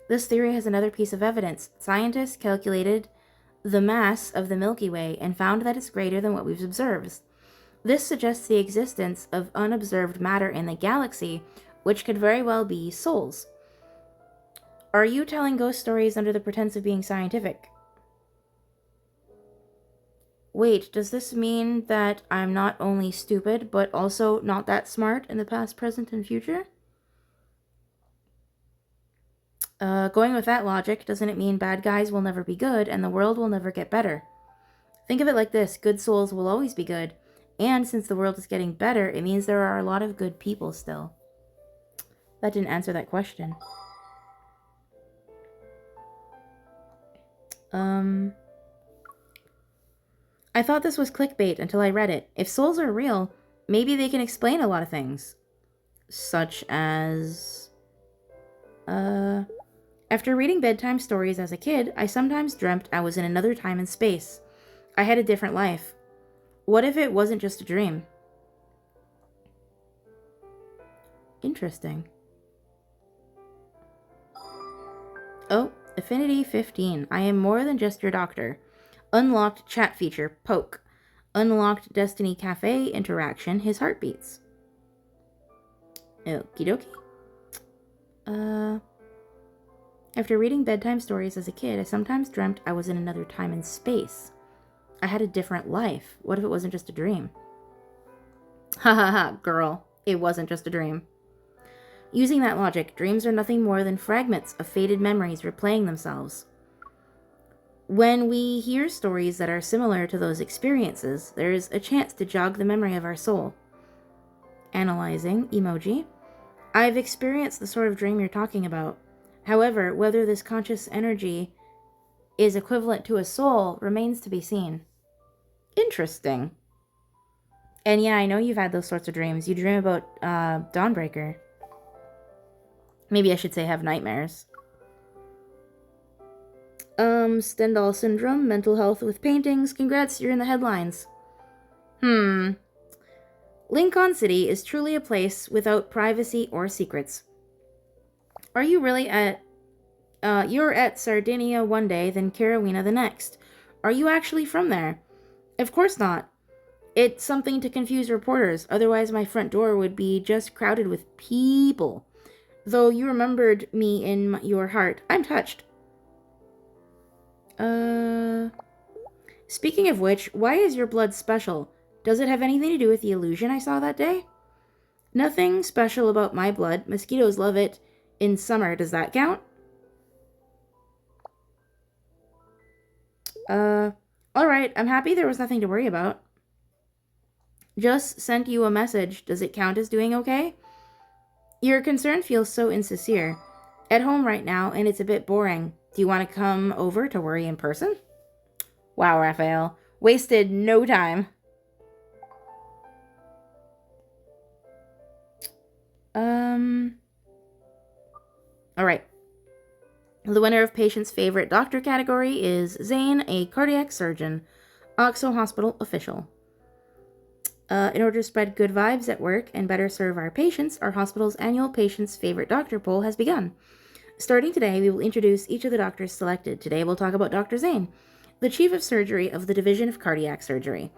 This theory has another piece of evidence. Scientists calculated the mass of the Milky Way and found that it's greater than what we've observed. This suggests the existence of unobserved matter in the galaxy, which could very well be souls. Are you telling ghost stories under the pretense of being scientific? Wait, does this mean that I'm not only stupid, but also not that smart in the past, present, and future? Going with that logic, doesn't it mean bad guys will never be good and the world will never get better? Think of it like this: good souls will always be good, and since the world is getting better, it means there are a lot of good people still. That didn't answer that question. I thought this was clickbait until I read it. If souls are real, maybe they can explain a lot of things. Such as... After reading bedtime stories as a kid, I sometimes dreamt I was in another time and space. I had a different life. What if it wasn't just a dream? Interesting. Oh, Affinity 15. I am more than just your doctor. Unlocked chat feature, poke. Unlocked Destiny Cafe interaction, his heartbeats. Okie dokie. After reading bedtime stories as a kid, I sometimes dreamt I was in another time and space. I had a different life. What if it wasn't just a dream? Ha ha ha, girl. It wasn't just a dream. Using that logic, dreams are nothing more than fragments of faded memories replaying themselves. When we hear stories that are similar to those experiences, there is a chance to jog the memory of our soul. Analyzing, emoji. I've experienced the sort of dream you're talking about. However, whether this conscious energy is equivalent to a soul remains to be seen. Interesting. And yeah, I know you've had those sorts of dreams. You dream about Dawnbreaker. Maybe I should say have nightmares. Stendhal syndrome, mental health with paintings. Congrats, you're in the headlines. Lincoln City is truly a place without privacy or secrets. Are you really at... you're at Sardinia one day, then Carawina the next. Are you actually from there? Of course not. It's something to confuse reporters, otherwise my front door would be just crowded with people. Though you remembered me in your heart, I'm touched. Speaking of which, why is your blood special? Does it have anything to do with the illusion I saw that day? Nothing special about my blood. Mosquitoes love it in summer. Does that count? Alright, I'm happy there was nothing to worry about. Just sent you a message. Does it count as doing okay? Your concern feels so insincere. At home right now, and it's a bit boring. Do you want to come over to worry in person? Wow, Raphael. Wasted no time. Alright. The winner of patient's favorite doctor category is Zane, a cardiac surgeon. Oxo Hospital official. In order to spread good vibes at work and better serve our patients, our hospital's annual patient's favorite doctor poll has begun. Starting today, we will introduce each of the doctors selected. Today, we'll talk about Dr. Zane, the Chief of Surgery of the Division of Cardiac Surgery.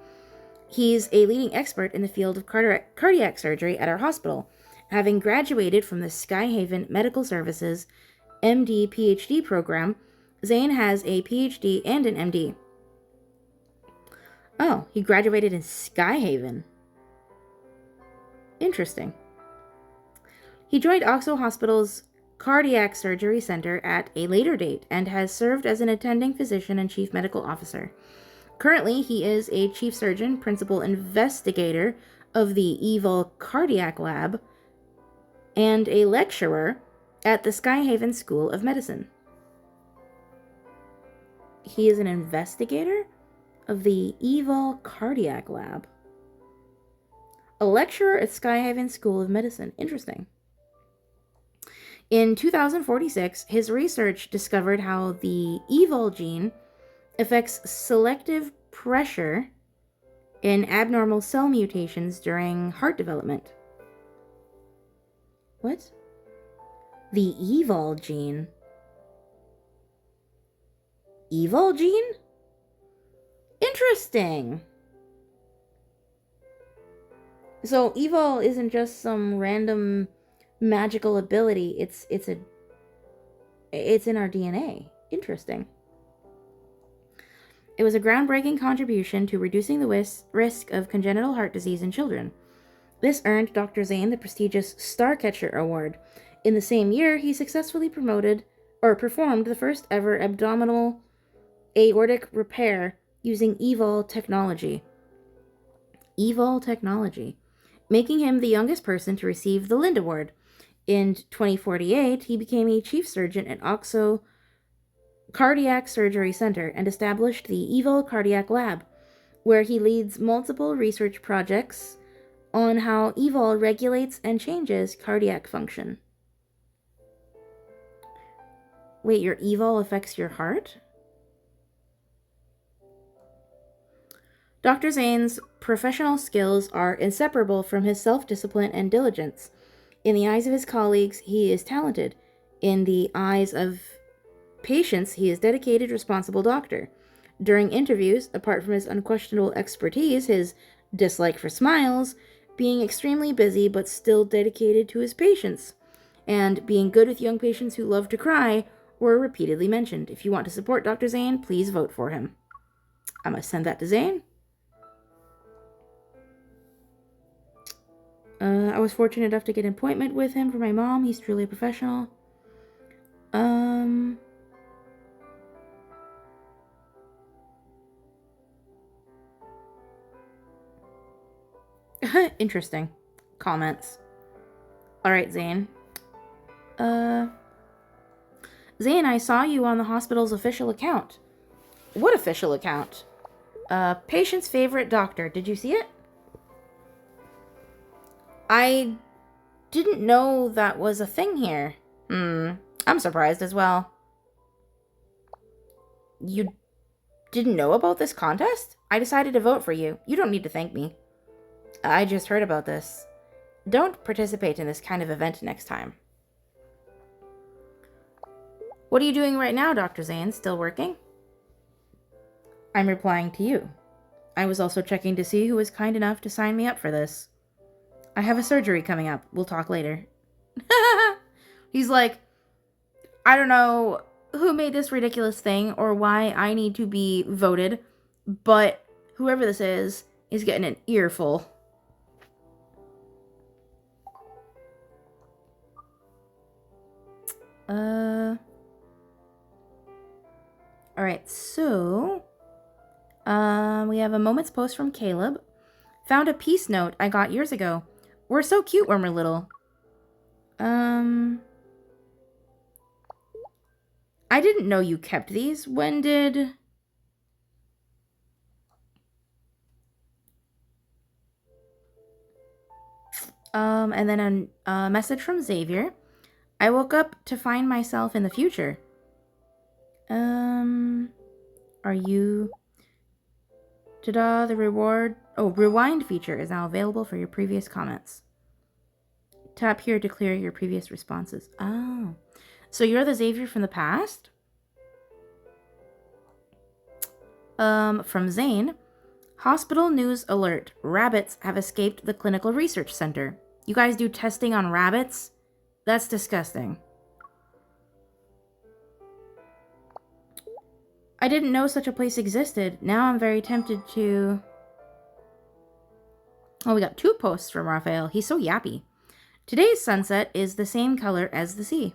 He's a leading expert in the field of cardiac surgery at our hospital, having graduated from the Skyhaven Medical Services MD PhD program. Zane has a PhD and an MD. Oh, he graduated in Skyhaven. Interesting. He joined Oxo Hospital's Cardiac Surgery Center at a later date and has served as an attending physician and chief medical officer. Currently, he is a chief surgeon, principal investigator of the EVOL Cardiac Lab, and a lecturer at the Skyhaven School of Medicine. He is an investigator of the EVOL Cardiac Lab. A lecturer at Skyhaven School of Medicine. Interesting. In 2046, his research discovered how the EVOL gene affects selective pressure in abnormal cell mutations during heart development. What? The EVOL gene? EVOL gene? Interesting. So EVOL isn't just some random magical ability. It's in our DNA. Interesting. It was a groundbreaking contribution to reducing the risk of congenital heart disease in children. This earned Dr. Zane the prestigious Starcatcher Award. In the same year, he successfully performed the first ever abdominal aortic repair using EVOL technology. EVOL technology, making him the youngest person to receive the Lind Award. In 2048, he became a chief surgeon at Oxo Cardiac Surgery Center and established the EVOL Cardiac Lab, where he leads multiple research projects on how EVOL regulates and changes cardiac function. Wait, your EVOL affects your heart? Dr. Zane's professional skills are inseparable from his self-discipline and diligence. In the eyes of his colleagues, he is talented. In the eyes of patients, he is dedicated, responsible doctor. During interviews, apart from his unquestionable expertise, his dislike for smiles, being extremely busy but still dedicated to his patients, and being good with young patients who love to cry were repeatedly mentioned. If you want to support Dr. Zane, please vote for him. I'm going to send that to Zane. I was fortunate enough to get an appointment with him for my mom. He's truly a professional. Interesting comments. Alright, Zane. Zane, I saw you on the hospital's official account. What official account? Patient's favorite doctor. Did you see it? I didn't know that was a thing here. I'm surprised as well. You didn't know about this contest? I decided to vote for you. You don't need to thank me. I just heard about this. Don't participate in this kind of event next time. What are you doing right now, Dr. Zane? Still working? I'm replying to you. I was also checking to see who was kind enough to sign me up for this. I have a surgery coming up. We'll talk later. He's like, I don't know who made this ridiculous thing or why I need to be voted, but whoever this is getting an earful. Alright, so we have a moment's post from Caleb. Found a peace note I got years ago. We're so cute when we're little. I didn't know you kept these. When did... and then a message from Xavier. I woke up to find myself in the future. Are you... Ta-da, the reward... Oh, rewind feature is now available for your previous comments. Tap here to clear your previous responses. Oh. So you're the Xavier from the past? From Zane. Hospital news alert. Rabbits have escaped the clinical research center. You guys do testing on rabbits? That's disgusting. I didn't know such a place existed. Now I'm very tempted to... Oh, we got 2 posts from Raphael. He's so yappy. Today's sunset is the same color as the sea.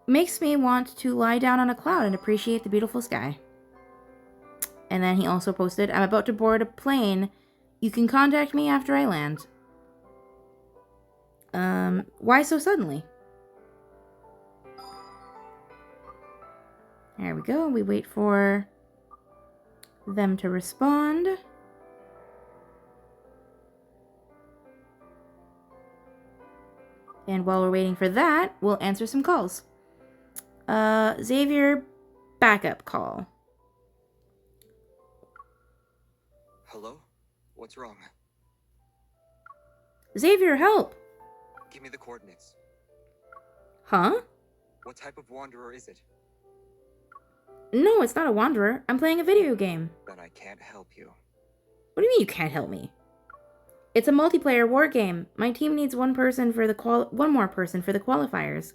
Makes me want to lie down on a cloud and appreciate the beautiful sky. And then he also posted, I'm about to board a plane. You can contact me after I land. Why so suddenly? There we go. We wait for them to respond. And while we're waiting for that, we'll answer some calls. Xavier, backup call. Hello? What's wrong? Xavier, help! Give me the coordinates. Huh? What type of wanderer is it? No, it's not a wanderer. I'm playing a video game. Then I can't help you. What do you mean you can't help me? It's a multiplayer war game. My team needs one more person for the qualifiers.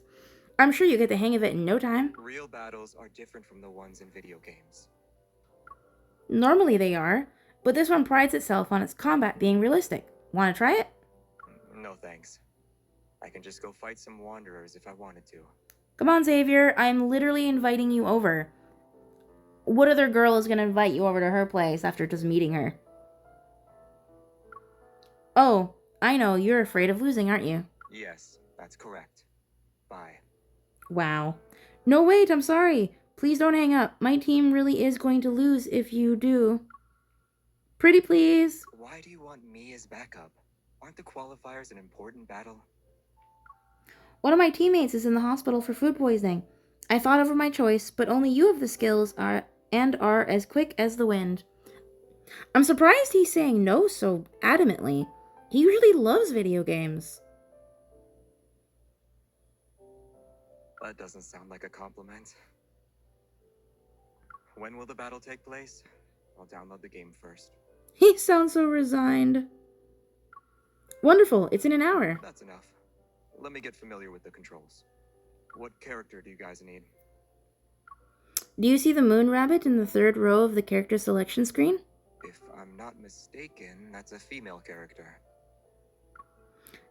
I'm sure you get the hang of it in no time. Real battles are different from the ones in video games. Normally they are, but this one prides itself on its combat being realistic. Want to try it? No thanks. I can just go fight some wanderers if I wanted to. Come on, Xavier. I'm literally inviting you over. What other girl is going to invite you over to her place after just meeting her? Oh, I know. You're afraid of losing, aren't you? Yes, that's correct. Bye. Wow. No, wait, I'm sorry. Please don't hang up. My team really is going to lose if you do. Pretty please. Why do you want me as backup? Aren't the qualifiers an important battle? One of my teammates is in the hospital for food poisoning. I thought over my choice, but only you have the skills are as quick as the wind. I'm surprised he's saying no so adamantly. He usually loves video games. That doesn't sound like a compliment. When will the battle take place? I'll download the game first. He sounds so resigned. Wonderful, it's in an hour. That's enough. Let me get familiar with the controls. What character do you guys need? Do you see the moon rabbit in the 3rd row of the character selection screen? If I'm not mistaken, that's a female character.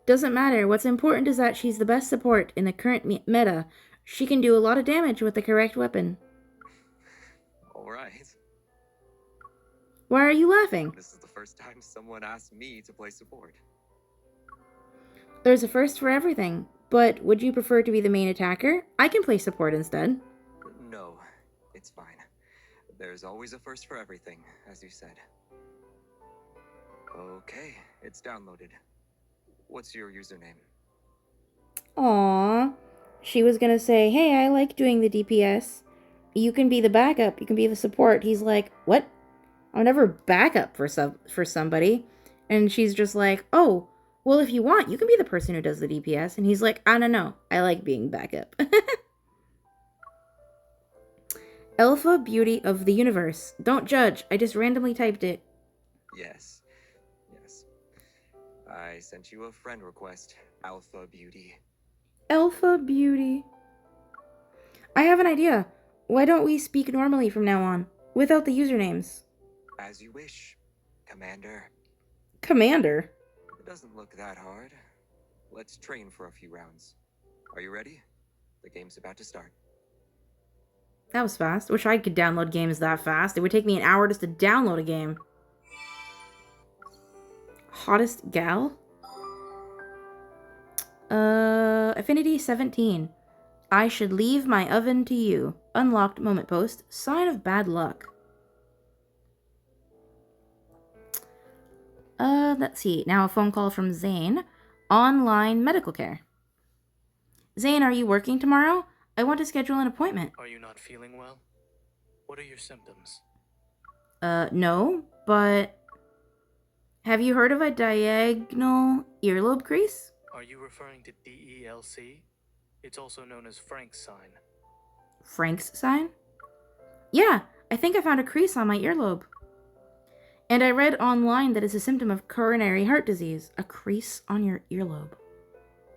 Doesn't matter. What's important is that she's the best support in the current meta. She can do a lot of damage with the correct weapon. Alright. Why are you laughing? This is the first time someone asked me to play support. There's a first for everything. But would you prefer to be the main attacker? I can play support instead. No, it's fine. There's always a first for everything, as you said. Okay, it's downloaded. What's your username? Aww. She was gonna say, hey, I like doing the DPS. You can be the backup, you can be the support. He's like, what? I'll never back up for somebody. And she's just like, oh, well, if you want, you can be the person who does the DPS. And he's like, I don't know. I like being backup. Alpha Beauty of the Universe. Don't judge. I just randomly typed it. Yes. I sent you a friend request, Alpha Beauty. Alpha Beauty. I have an idea. Why don't we speak normally from now on, without the usernames? As you wish, Commander. Commander? It doesn't look that hard. Let's train for a few rounds. Are you ready? The game's about to start. That was fast. Wish I could download games that fast. It would take me an hour just to download a game. Hottest gal? Affinity 17. I should leave my oven to you. Unlocked moment post. Sign of bad luck. Let's see. Now a phone call from Zane. Online medical care. Zane, are you working tomorrow? I want to schedule an appointment. Are you not feeling well? What are your symptoms? No, but... Have you heard of a diagonal earlobe crease? Are you referring to DELC? It's also known as Frank's sign. Frank's sign? Yeah, I think I found a crease on my earlobe. And I read online that it's a symptom of coronary heart disease. A crease on your earlobe.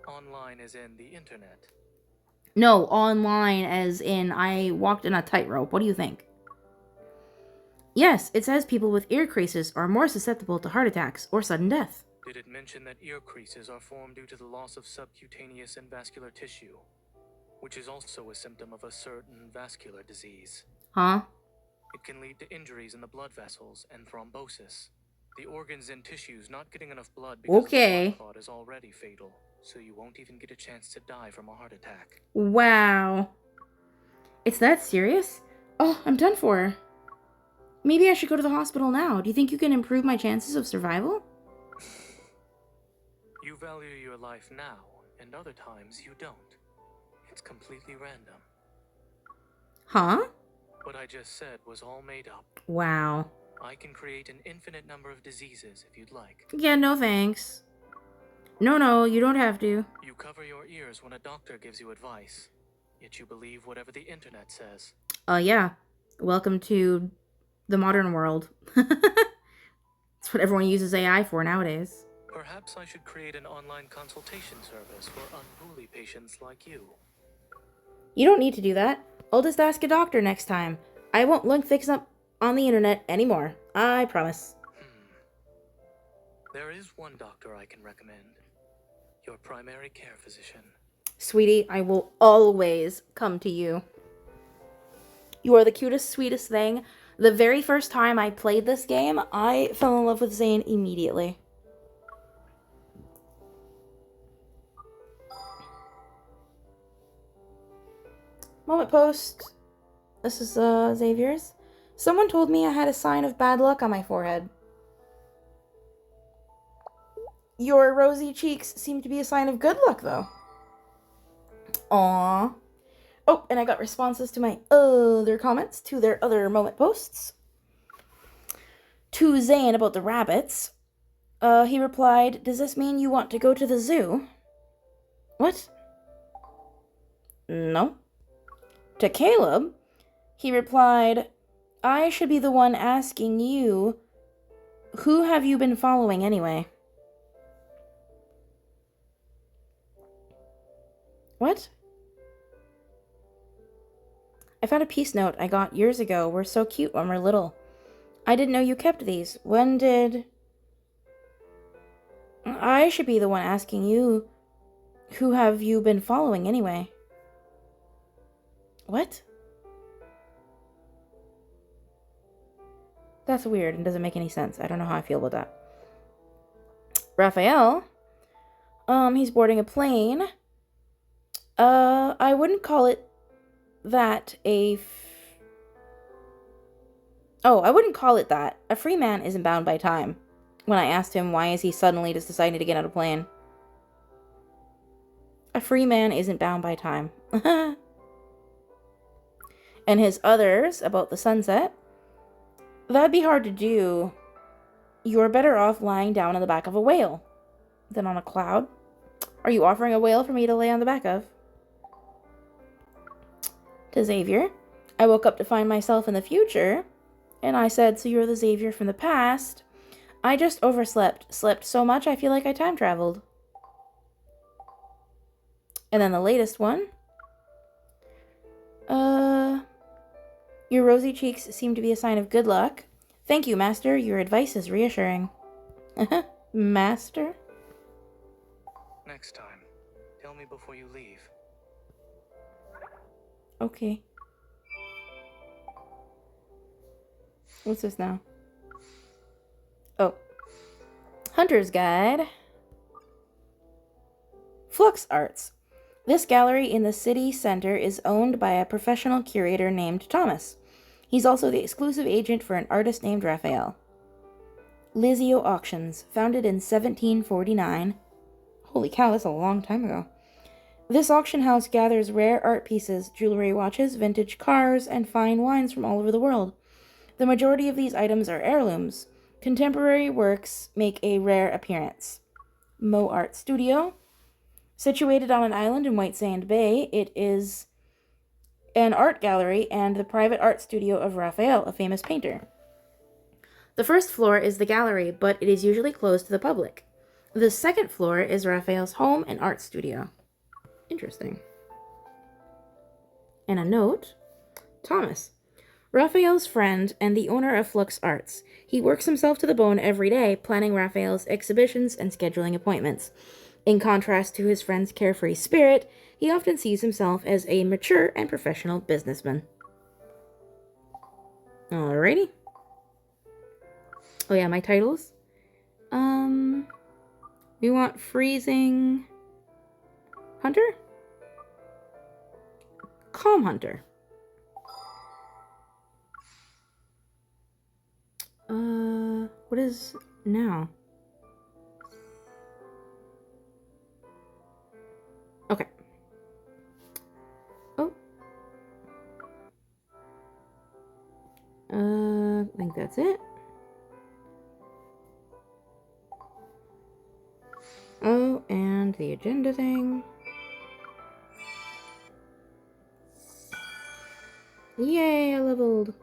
Online as in the internet. No, online as in I walked in a tightrope. What do you think? Yes, it says people with ear creases are more susceptible to heart attacks or sudden death. Did it mention that ear creases are formed due to the loss of subcutaneous and vascular tissue, which is also a symptom of a certain vascular disease? Huh? It can lead to injuries in the blood vessels and thrombosis. The organs and tissues not getting enough blood because Okay. the blood clot is already fatal, so you won't even get a chance to die from a heart attack. Wow. It's that serious? Oh, I'm done for. Maybe I should go to the hospital now. Do you think you can improve my chances of survival? You value your life now, and other times you don't. It's completely random. Huh? What I just said was all made up. Wow. I can create an infinite number of diseases if you'd like. Yeah, no thanks. No, you don't have to. You cover your ears when a doctor gives you advice, yet you believe whatever the internet says. Yeah. Welcome to the modern world. That's what everyone uses AI for nowadays. Perhaps I should create an online consultation service for unruly patients like you. You don't need to do that. I'll just ask a doctor next time. I won't look things up on the internet anymore. I promise. There is one doctor I can recommend. Your primary care physician. Sweetie, I will always come to you. You are the cutest, sweetest thing. The very first time I played this game, I fell in love with Zane immediately. Moment post. This is Xavier's. Someone told me I had a sign of bad luck on my forehead. Your rosy cheeks seem to be a sign of good luck, though. Aww. Oh, and I got responses to my other comments to their other moment posts. To Zane about the rabbits. He replied, "Does this mean you want to go to the zoo?" What? No. To Caleb, he replied, "I should be the one asking you, who have you been following anyway?" What? I found a peace note I got years ago. We're so cute when we're little. I didn't know you kept these. When did... I should be the one asking you, who have you been following anyway? What? That's weird and doesn't make any sense. I don't know how I feel about that. Raphael, he's boarding a plane. I wouldn't call it that I wouldn't call it that. A free man isn't bound by time. When I asked him why is he suddenly just deciding to get on a plane. A free man isn't bound by time. And his others about the sunset. That'd be hard to do. You're better off lying down on the back of a whale than on a cloud. Are you offering a whale for me to lay on the back of? To Xavier, I woke up to find myself in the future, and I said, "So you're the Xavier from the past." I just overslept. Slept so much I feel like I time traveled. And then the latest one. Your rosy cheeks seem to be a sign of good luck. Thank you, Master. Your advice is reassuring. Master? Next time, tell me before you leave. Okay. What's this now? Oh. Hunter's Guide. Flux Arts. This gallery in the city center is owned by a professional curator named Thomas. He's also the exclusive agent for an artist named Raphael. Lizio Auctions, founded in 1749. Holy cow, that's a long time ago. This auction house gathers rare art pieces, jewelry, watches, vintage cars, and fine wines from all over the world. The majority of these items are heirlooms, contemporary works make a rare appearance. Mo Art Studio. Situated on an island in White Sand Bay, it is an art gallery and the private art studio of Raphael, a famous painter. The first floor is the gallery, but it is usually closed to the public. The second floor is Raphael's home and art studio. Interesting. And a note, Thomas, Raphael's friend and the owner of Flux Arts. He works himself to the bone every day, planning Raphael's exhibitions and scheduling appointments. In contrast to his friend's carefree spirit, he often sees himself as a mature and professional businessman. Alrighty. Oh yeah, my titles. We want Freezing Hunter? Calm Hunter. What is now? Okay. Oh. I think that's it. Oh, and the agenda thing. Yay, I leveled.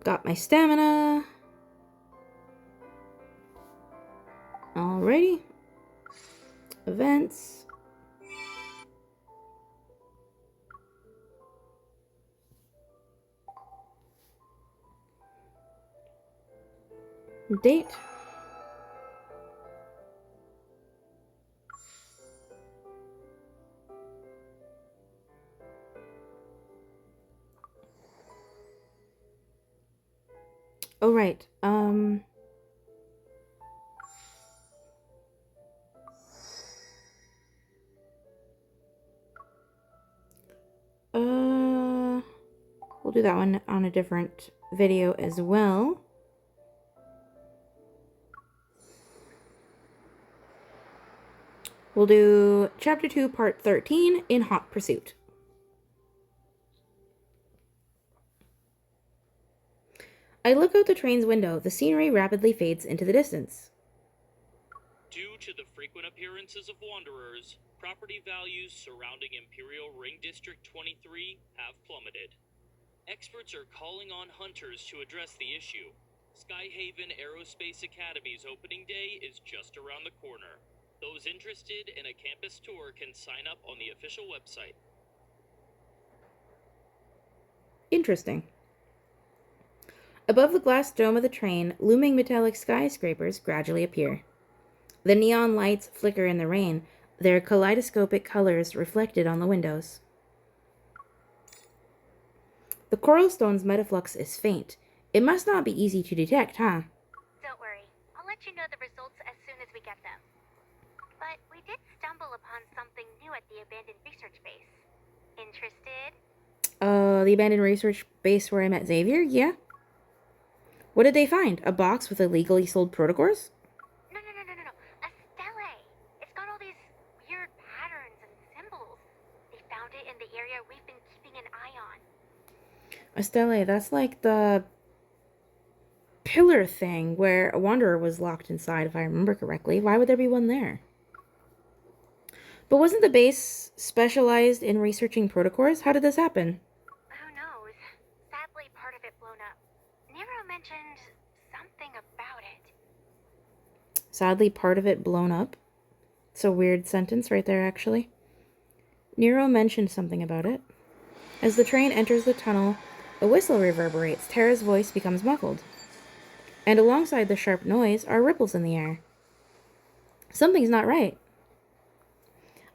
Got my stamina. Alrighty. Events. Date. Oh, right. We'll do that one on a different video as well. We'll do Chapter 2, Part 13, In Hot Pursuit. I look out the train's window. The scenery rapidly fades into the distance. Due to the frequent appearances of wanderers, property values surrounding Imperial Ring District 23 have plummeted. Experts are calling on hunters to address the issue. Skyhaven Aerospace Academy's opening day is just around the corner. Those interested in a campus tour can sign up on the official website. Interesting. Above the glass dome of the train, looming metallic skyscrapers gradually appear. The neon lights flicker in the rain, their kaleidoscopic colors reflected on the windows. The Coralstone's metaflux is faint. It must not be easy to detect, huh? Don't worry. I'll let you know the results as soon as we get them. But we did stumble upon something new at the abandoned research base. Interested? The abandoned research base where I met Xavier? Yeah. What did they find? A box with illegally sold protocors? No. A stele. It's got all these weird patterns and symbols. They found it in the area we've been keeping an eye on. A stele, that's like the pillar thing where a wanderer was locked inside, if I remember correctly. Why would there be one there? But wasn't the base specialized in researching protocors? How did this happen? Who knows? Sadly, part of it blown up. Nero mentioned something about it. Sadly, part of it blown up. It's a weird sentence right there, actually. Nero mentioned something about it. As the train enters the tunnel, a whistle reverberates. Tara's voice becomes muffled. And alongside the sharp noise are ripples in the air. Something's not right.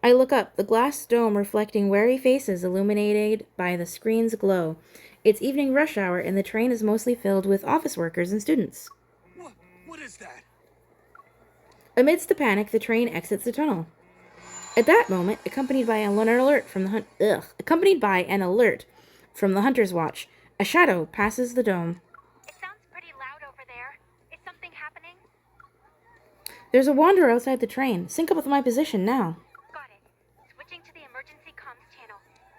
I look up, the glass dome reflecting wary faces illuminated by the screen's glow. It's evening rush hour and the train is mostly filled with office workers and students. What is that? Amidst the panic, the train exits the tunnel. At that moment, accompanied by an alert from the Hunter's Watch, a shadow passes the dome. It sounds pretty loud over there. Is something happening? There's a wanderer outside the train. Sync up with my position now. Got it. Switching to the emergency comms channel.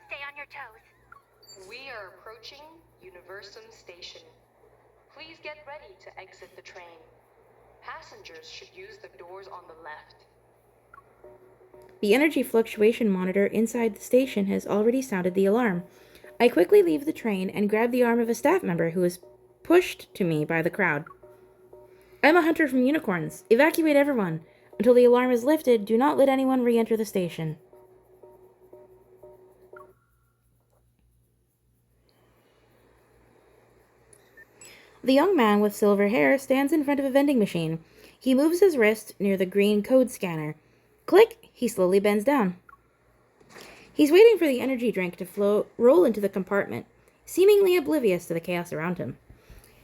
Stay on your toes. We are approaching Universum Station. Please get ready to exit the train. Passengers should use the doors on the left. The energy fluctuation monitor inside the station has already sounded the alarm. I quickly leave the train and grab the arm of a staff member who is pushed to me by the crowd. I'm a hunter from unicorns. Evacuate everyone. Until the alarm is lifted, do not let anyone re-enter the station. The young man with silver hair stands in front of a vending machine. He moves his wrist near the green code scanner. Click! He slowly bends down. He's waiting for the energy drink to roll into the compartment, seemingly oblivious to the chaos around him.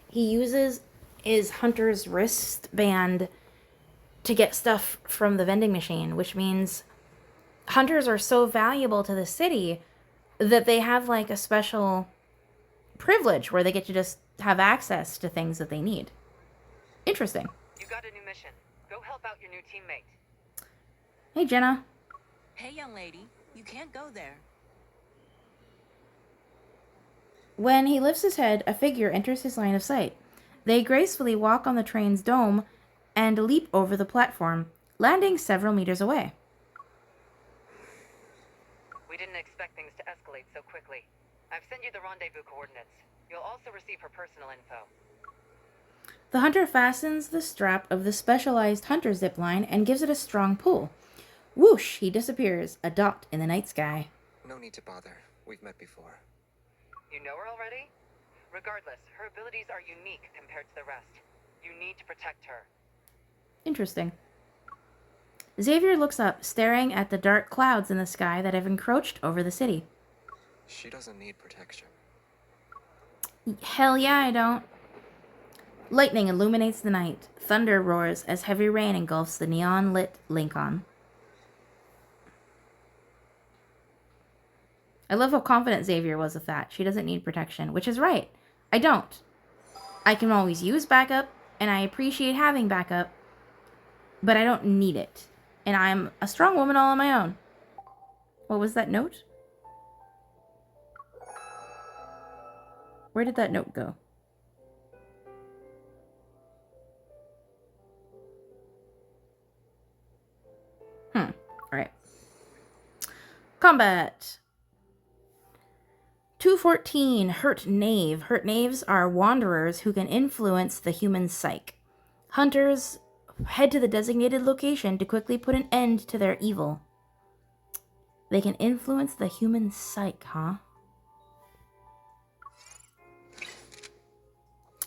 He uses his hunter's wristband to get stuff from the vending machine, which means hunters are so valuable to the city that they have like a special privilege where they get to just have access to things that they need. Interesting. You got a new mission. Go help out your new teammate. Hey, Jenna. Hey, young lady. You can't go there. When he lifts his head, a figure enters his line of sight. They gracefully walk on the train's dome and leap over the platform, landing several meters away. We didn't expect things to escalate so quickly. I've sent you the rendezvous coordinates. You'll also receive her personal info. The hunter fastens the strap of the specialized hunter zipline and gives it a strong pull. Whoosh! He disappears, a dot in the night sky. No need to bother. We've met before. You know her already? Regardless, her abilities are unique compared to the rest. You need to protect her. Interesting. Xavier looks up, staring at the dark clouds in the sky that have encroached over the city. She doesn't need protection. Hell yeah, I don't. Lightning illuminates the night. Thunder roars as heavy rain engulfs the neon-lit Lincoln. I love how confident Xavier was with that. She doesn't need protection, which is right. I don't. I can always use backup, and I appreciate having backup, but I don't need it. And I'm a strong woman all on my own. What was that note? Where did that note go? Alright. Combat. 214. Hurt Knave. Hurt Knaves are wanderers who can influence the human psyche. Hunters head to the designated location to quickly put an end to their evil. They can influence the human psyche, huh?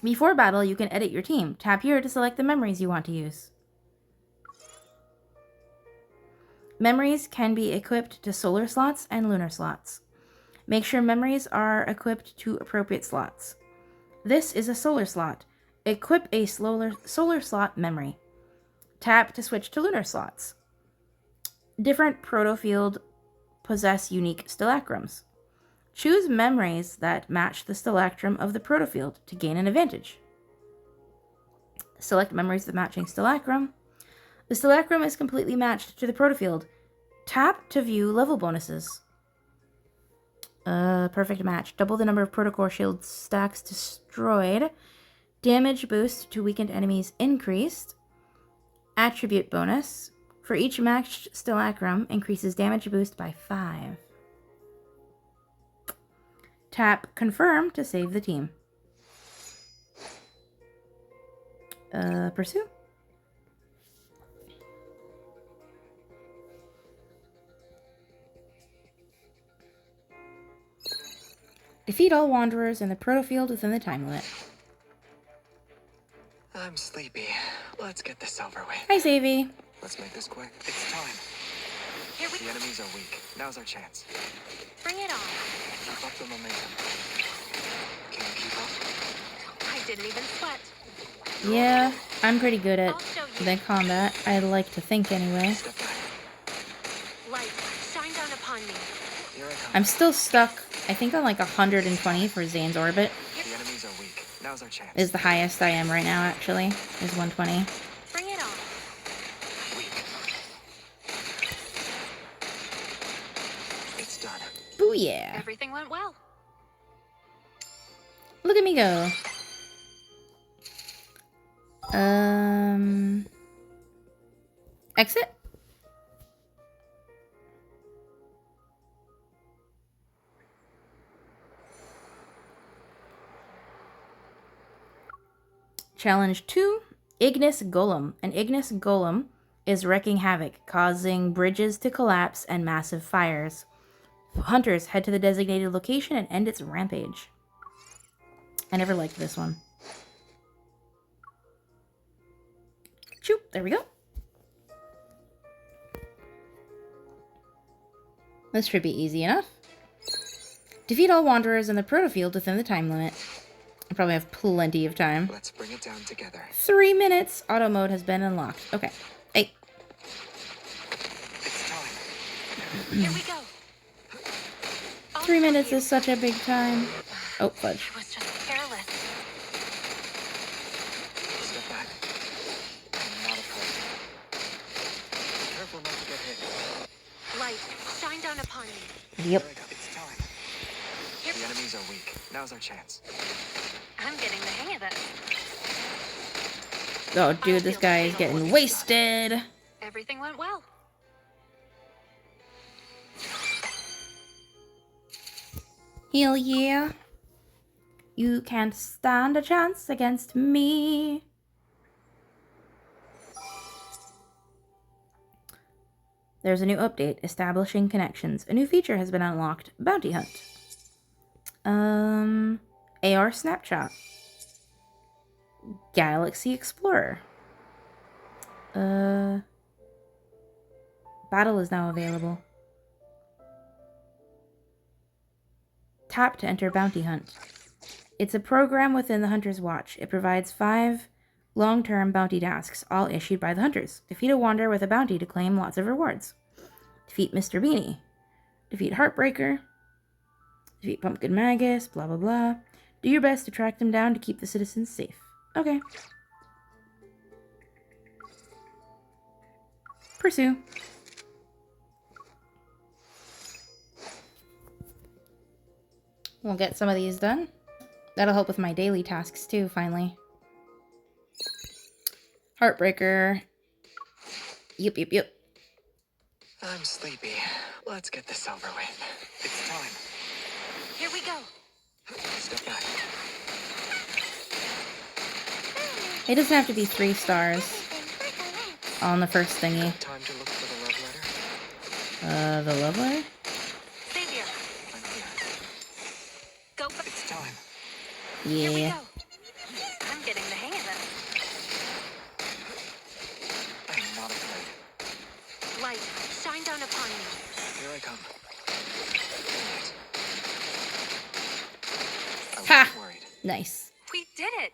Before battle, you can edit your team. Tap here to select the memories you want to use. Memories can be equipped to solar slots and lunar slots. Make sure memories are equipped to appropriate slots. This is a solar slot. Equip a solar slot memory. Tap to switch to lunar slots. Different protofield possess unique stalacrums. Choose memories that match the stalacrum of the protofield to gain an advantage. Select memories of the matching stalacrum. The stalacrum is completely matched to the protofield. Tap to view level bonuses. Perfect match. Double the number of protocore shield stacks destroyed. Damage boost to weakened enemies increased. Attribute bonus. For each matched stalacrum, increases damage boost by 5. Tap confirm to save the team. Pursue. Defeat all wanderers in the protofield within the time limit. I'm sleepy. Let's get this over with. Hi, Xavi. Let's make this quick. It's time. Here we The enemies are weak. Now's our chance. bring it on. Keep up the momentum. Can you keep up? I didn't even sweat. Yeah, I'm pretty good at I'll show you. the combat. I like to think anyway. Step back. Light, shine down upon me. Here I come. I'm still stuck, I think on like 120 for Zane's orbit. The enemies are weak. Now's our chance. Is the highest I am right now, actually. Is 120. Bring it on. Weak. It's done. Booyah! Everything went well. Look at me go. Exit? Challenge 2, Ignis Golem. An Ignis Golem is wreaking havoc, causing bridges to collapse and massive fires. Hunters head to the designated location and end its rampage. I never liked this one. Shoot, there we go. This should be easy enough. Defeat all wanderers in the protofield within the time limit. I probably have plenty of time. Let's bring it down together. 3 minutes. Auto mode has been unlocked. Okay. Hey. It's time. Here we go. 3 minutes is such a big time. Oh, fudge. I was just careless. Step back. I'm not afraid. Careful not to get hit. Light, shine down upon me. Yep. It's time. The enemies are weak. Now's our chance. I'm getting the hang of this. Oh, dude, this guy is getting wasted. Everything went well. Hell yeah. You can't stand a chance against me. There's a new update, establishing connections. A new feature has been unlocked, Bounty Hunt. AR Snapshot. Galaxy Explorer. Battle is now available. Tap to enter Bounty Hunt. It's a program within the Hunter's Watch. It provides 5 long-term bounty tasks, all issued by the Hunters. Defeat a wanderer with a bounty to claim lots of rewards. Defeat Mr. Beanie. Defeat Heartbreaker. Defeat Pumpkin Magus, blah blah blah. Do your best to track them down to keep the citizens safe. Okay. Pursue. We'll get some of these done. That'll help with my daily tasks too, finally. Heartbreaker. Yep. I'm sleepy. Let's get this over with. It's time. Here we go. Step back. It doesn't have to be 3 stars on the first thingy. Time to look for the love letter. The love letter? Savior. I'm here. Go back. It's time. Here we Yeah. go. I'm getting the hang of this. I'm not afraid. Light, shine down upon me. Here I come. I Ha! was worried. Nice. We did it.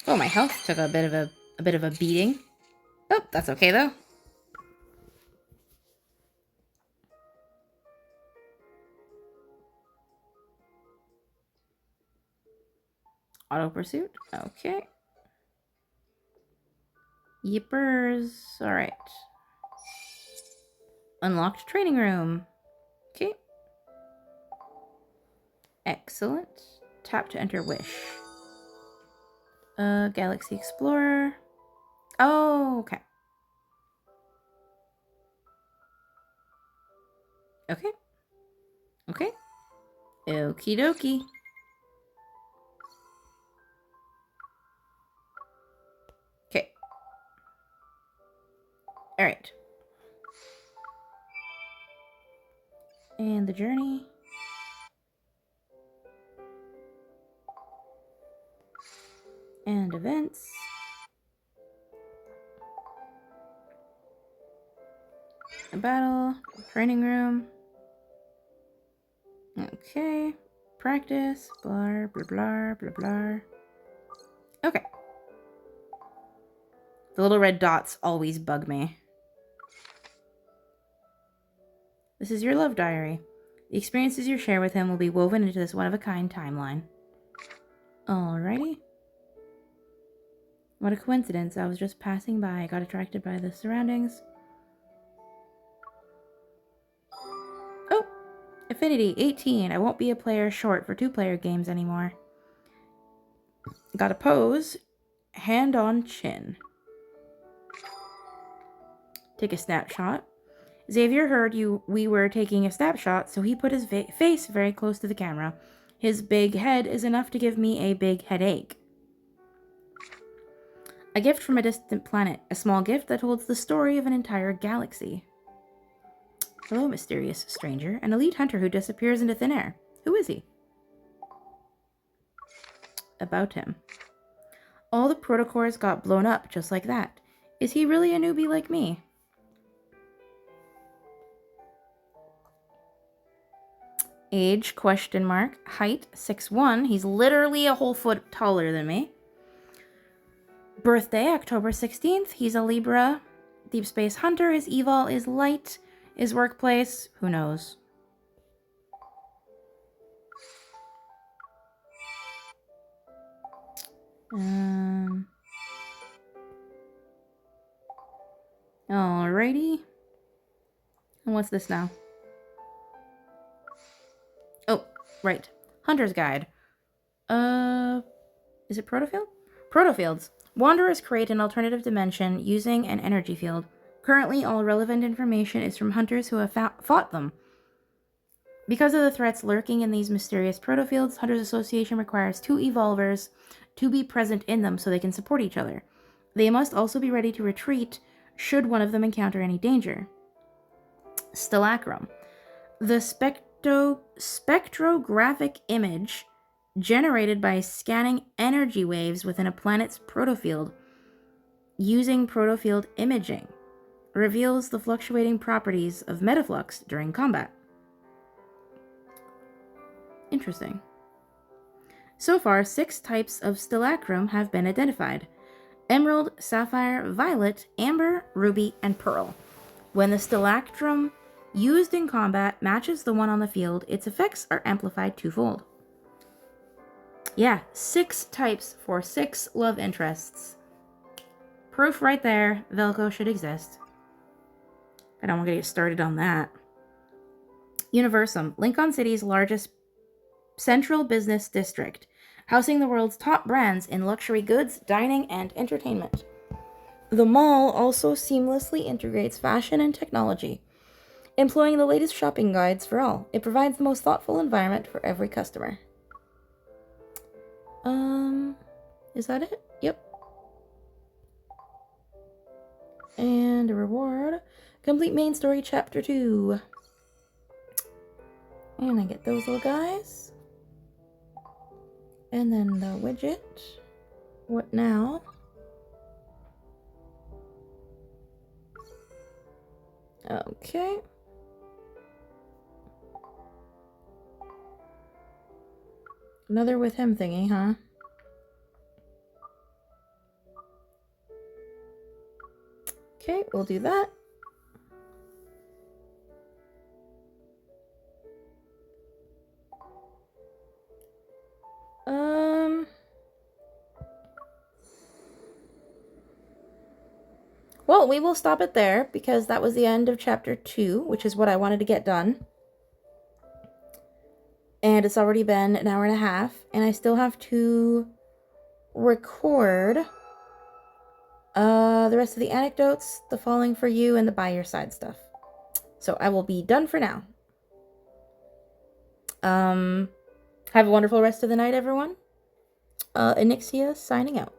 Oh, my health took a bit of a beating. Oh, that's okay though. Auto pursuit. Okay. Yippers. All right. Unlocked training room. Okay. Excellent. Tap to enter wish. Galaxy Explorer. Oh, okay. Okay. Okay. Okie dokie. Okay. Alright. And the journey. And events. A battle. Training room. Okay. Practice. Blah, blah, blah, blah, blah. Okay. The little red dots always bug me. This is your love diary. The experiences you share with him will be woven into this one-of-a-kind timeline. Alrighty. What a coincidence. I was just passing by. I got attracted by the surroundings. Oh! Affinity, 18. I won't be a player short for 2-player games anymore. Got a pose. hand on chin. Take a snapshot. Xavier heard we were taking a snapshot, so he put his face very close to the camera. His big head is enough to give me a big headache. A gift from a distant planet. A small gift that holds the story of an entire galaxy. Hello, mysterious stranger. An elite hunter who disappears into thin air. Who is he? About him. All the protocores got blown up just like that. Is he really a newbie like me? Age, ? Height, 6'1". He's literally a whole foot taller than me. Birthday, October 16th. He's a Libra. Deep Space Hunter. His evol is light. His workplace, who knows? Alrighty. And what's this now? Oh, right. Hunter's Guide. Is it Protofield? Protofields. Wanderers create an alternative dimension using an energy field. Currently, all relevant information is from hunters who have fought them. Because of the threats lurking in these mysterious protofields, Hunters Association requires 2 evolvers to be present in them so they can support each other. They must also be ready to retreat should one of them encounter any danger. Stellacrum. The spectrographic image generated by scanning energy waves within a planet's protofield using protofield imaging reveals the fluctuating properties of metaflux during combat. Interesting. So far, 6 types of Stellacrum have been identified. Emerald, Sapphire, Violet, Amber, Ruby, and Pearl. When the Stellacrum used in combat matches the one on the field, its effects are amplified 2-fold. Yeah, 6 types for 6 love interests. Proof right there, Velko should exist. I don't want to get started on that. Universum, Lincoln City's largest central business district, housing the world's top brands in luxury goods, dining, and entertainment. The mall also seamlessly integrates fashion and technology, employing the latest shopping guides for all. It provides the most thoughtful environment for every customer. Is that it? Yep. And a reward. Complete main story chapter 2. And I get those little guys. And then the widget. What now? Okay. Another with him thingy, huh? Okay, we'll do that. Well, we will stop it there because that was the end of chapter 2, which is what I wanted to get done. And it's already been an hour and a half, and I still have to record the rest of the anecdotes, the falling for you, and the by your side stuff. So I will be done for now. Have a wonderful rest of the night, everyone. Anixia signing out.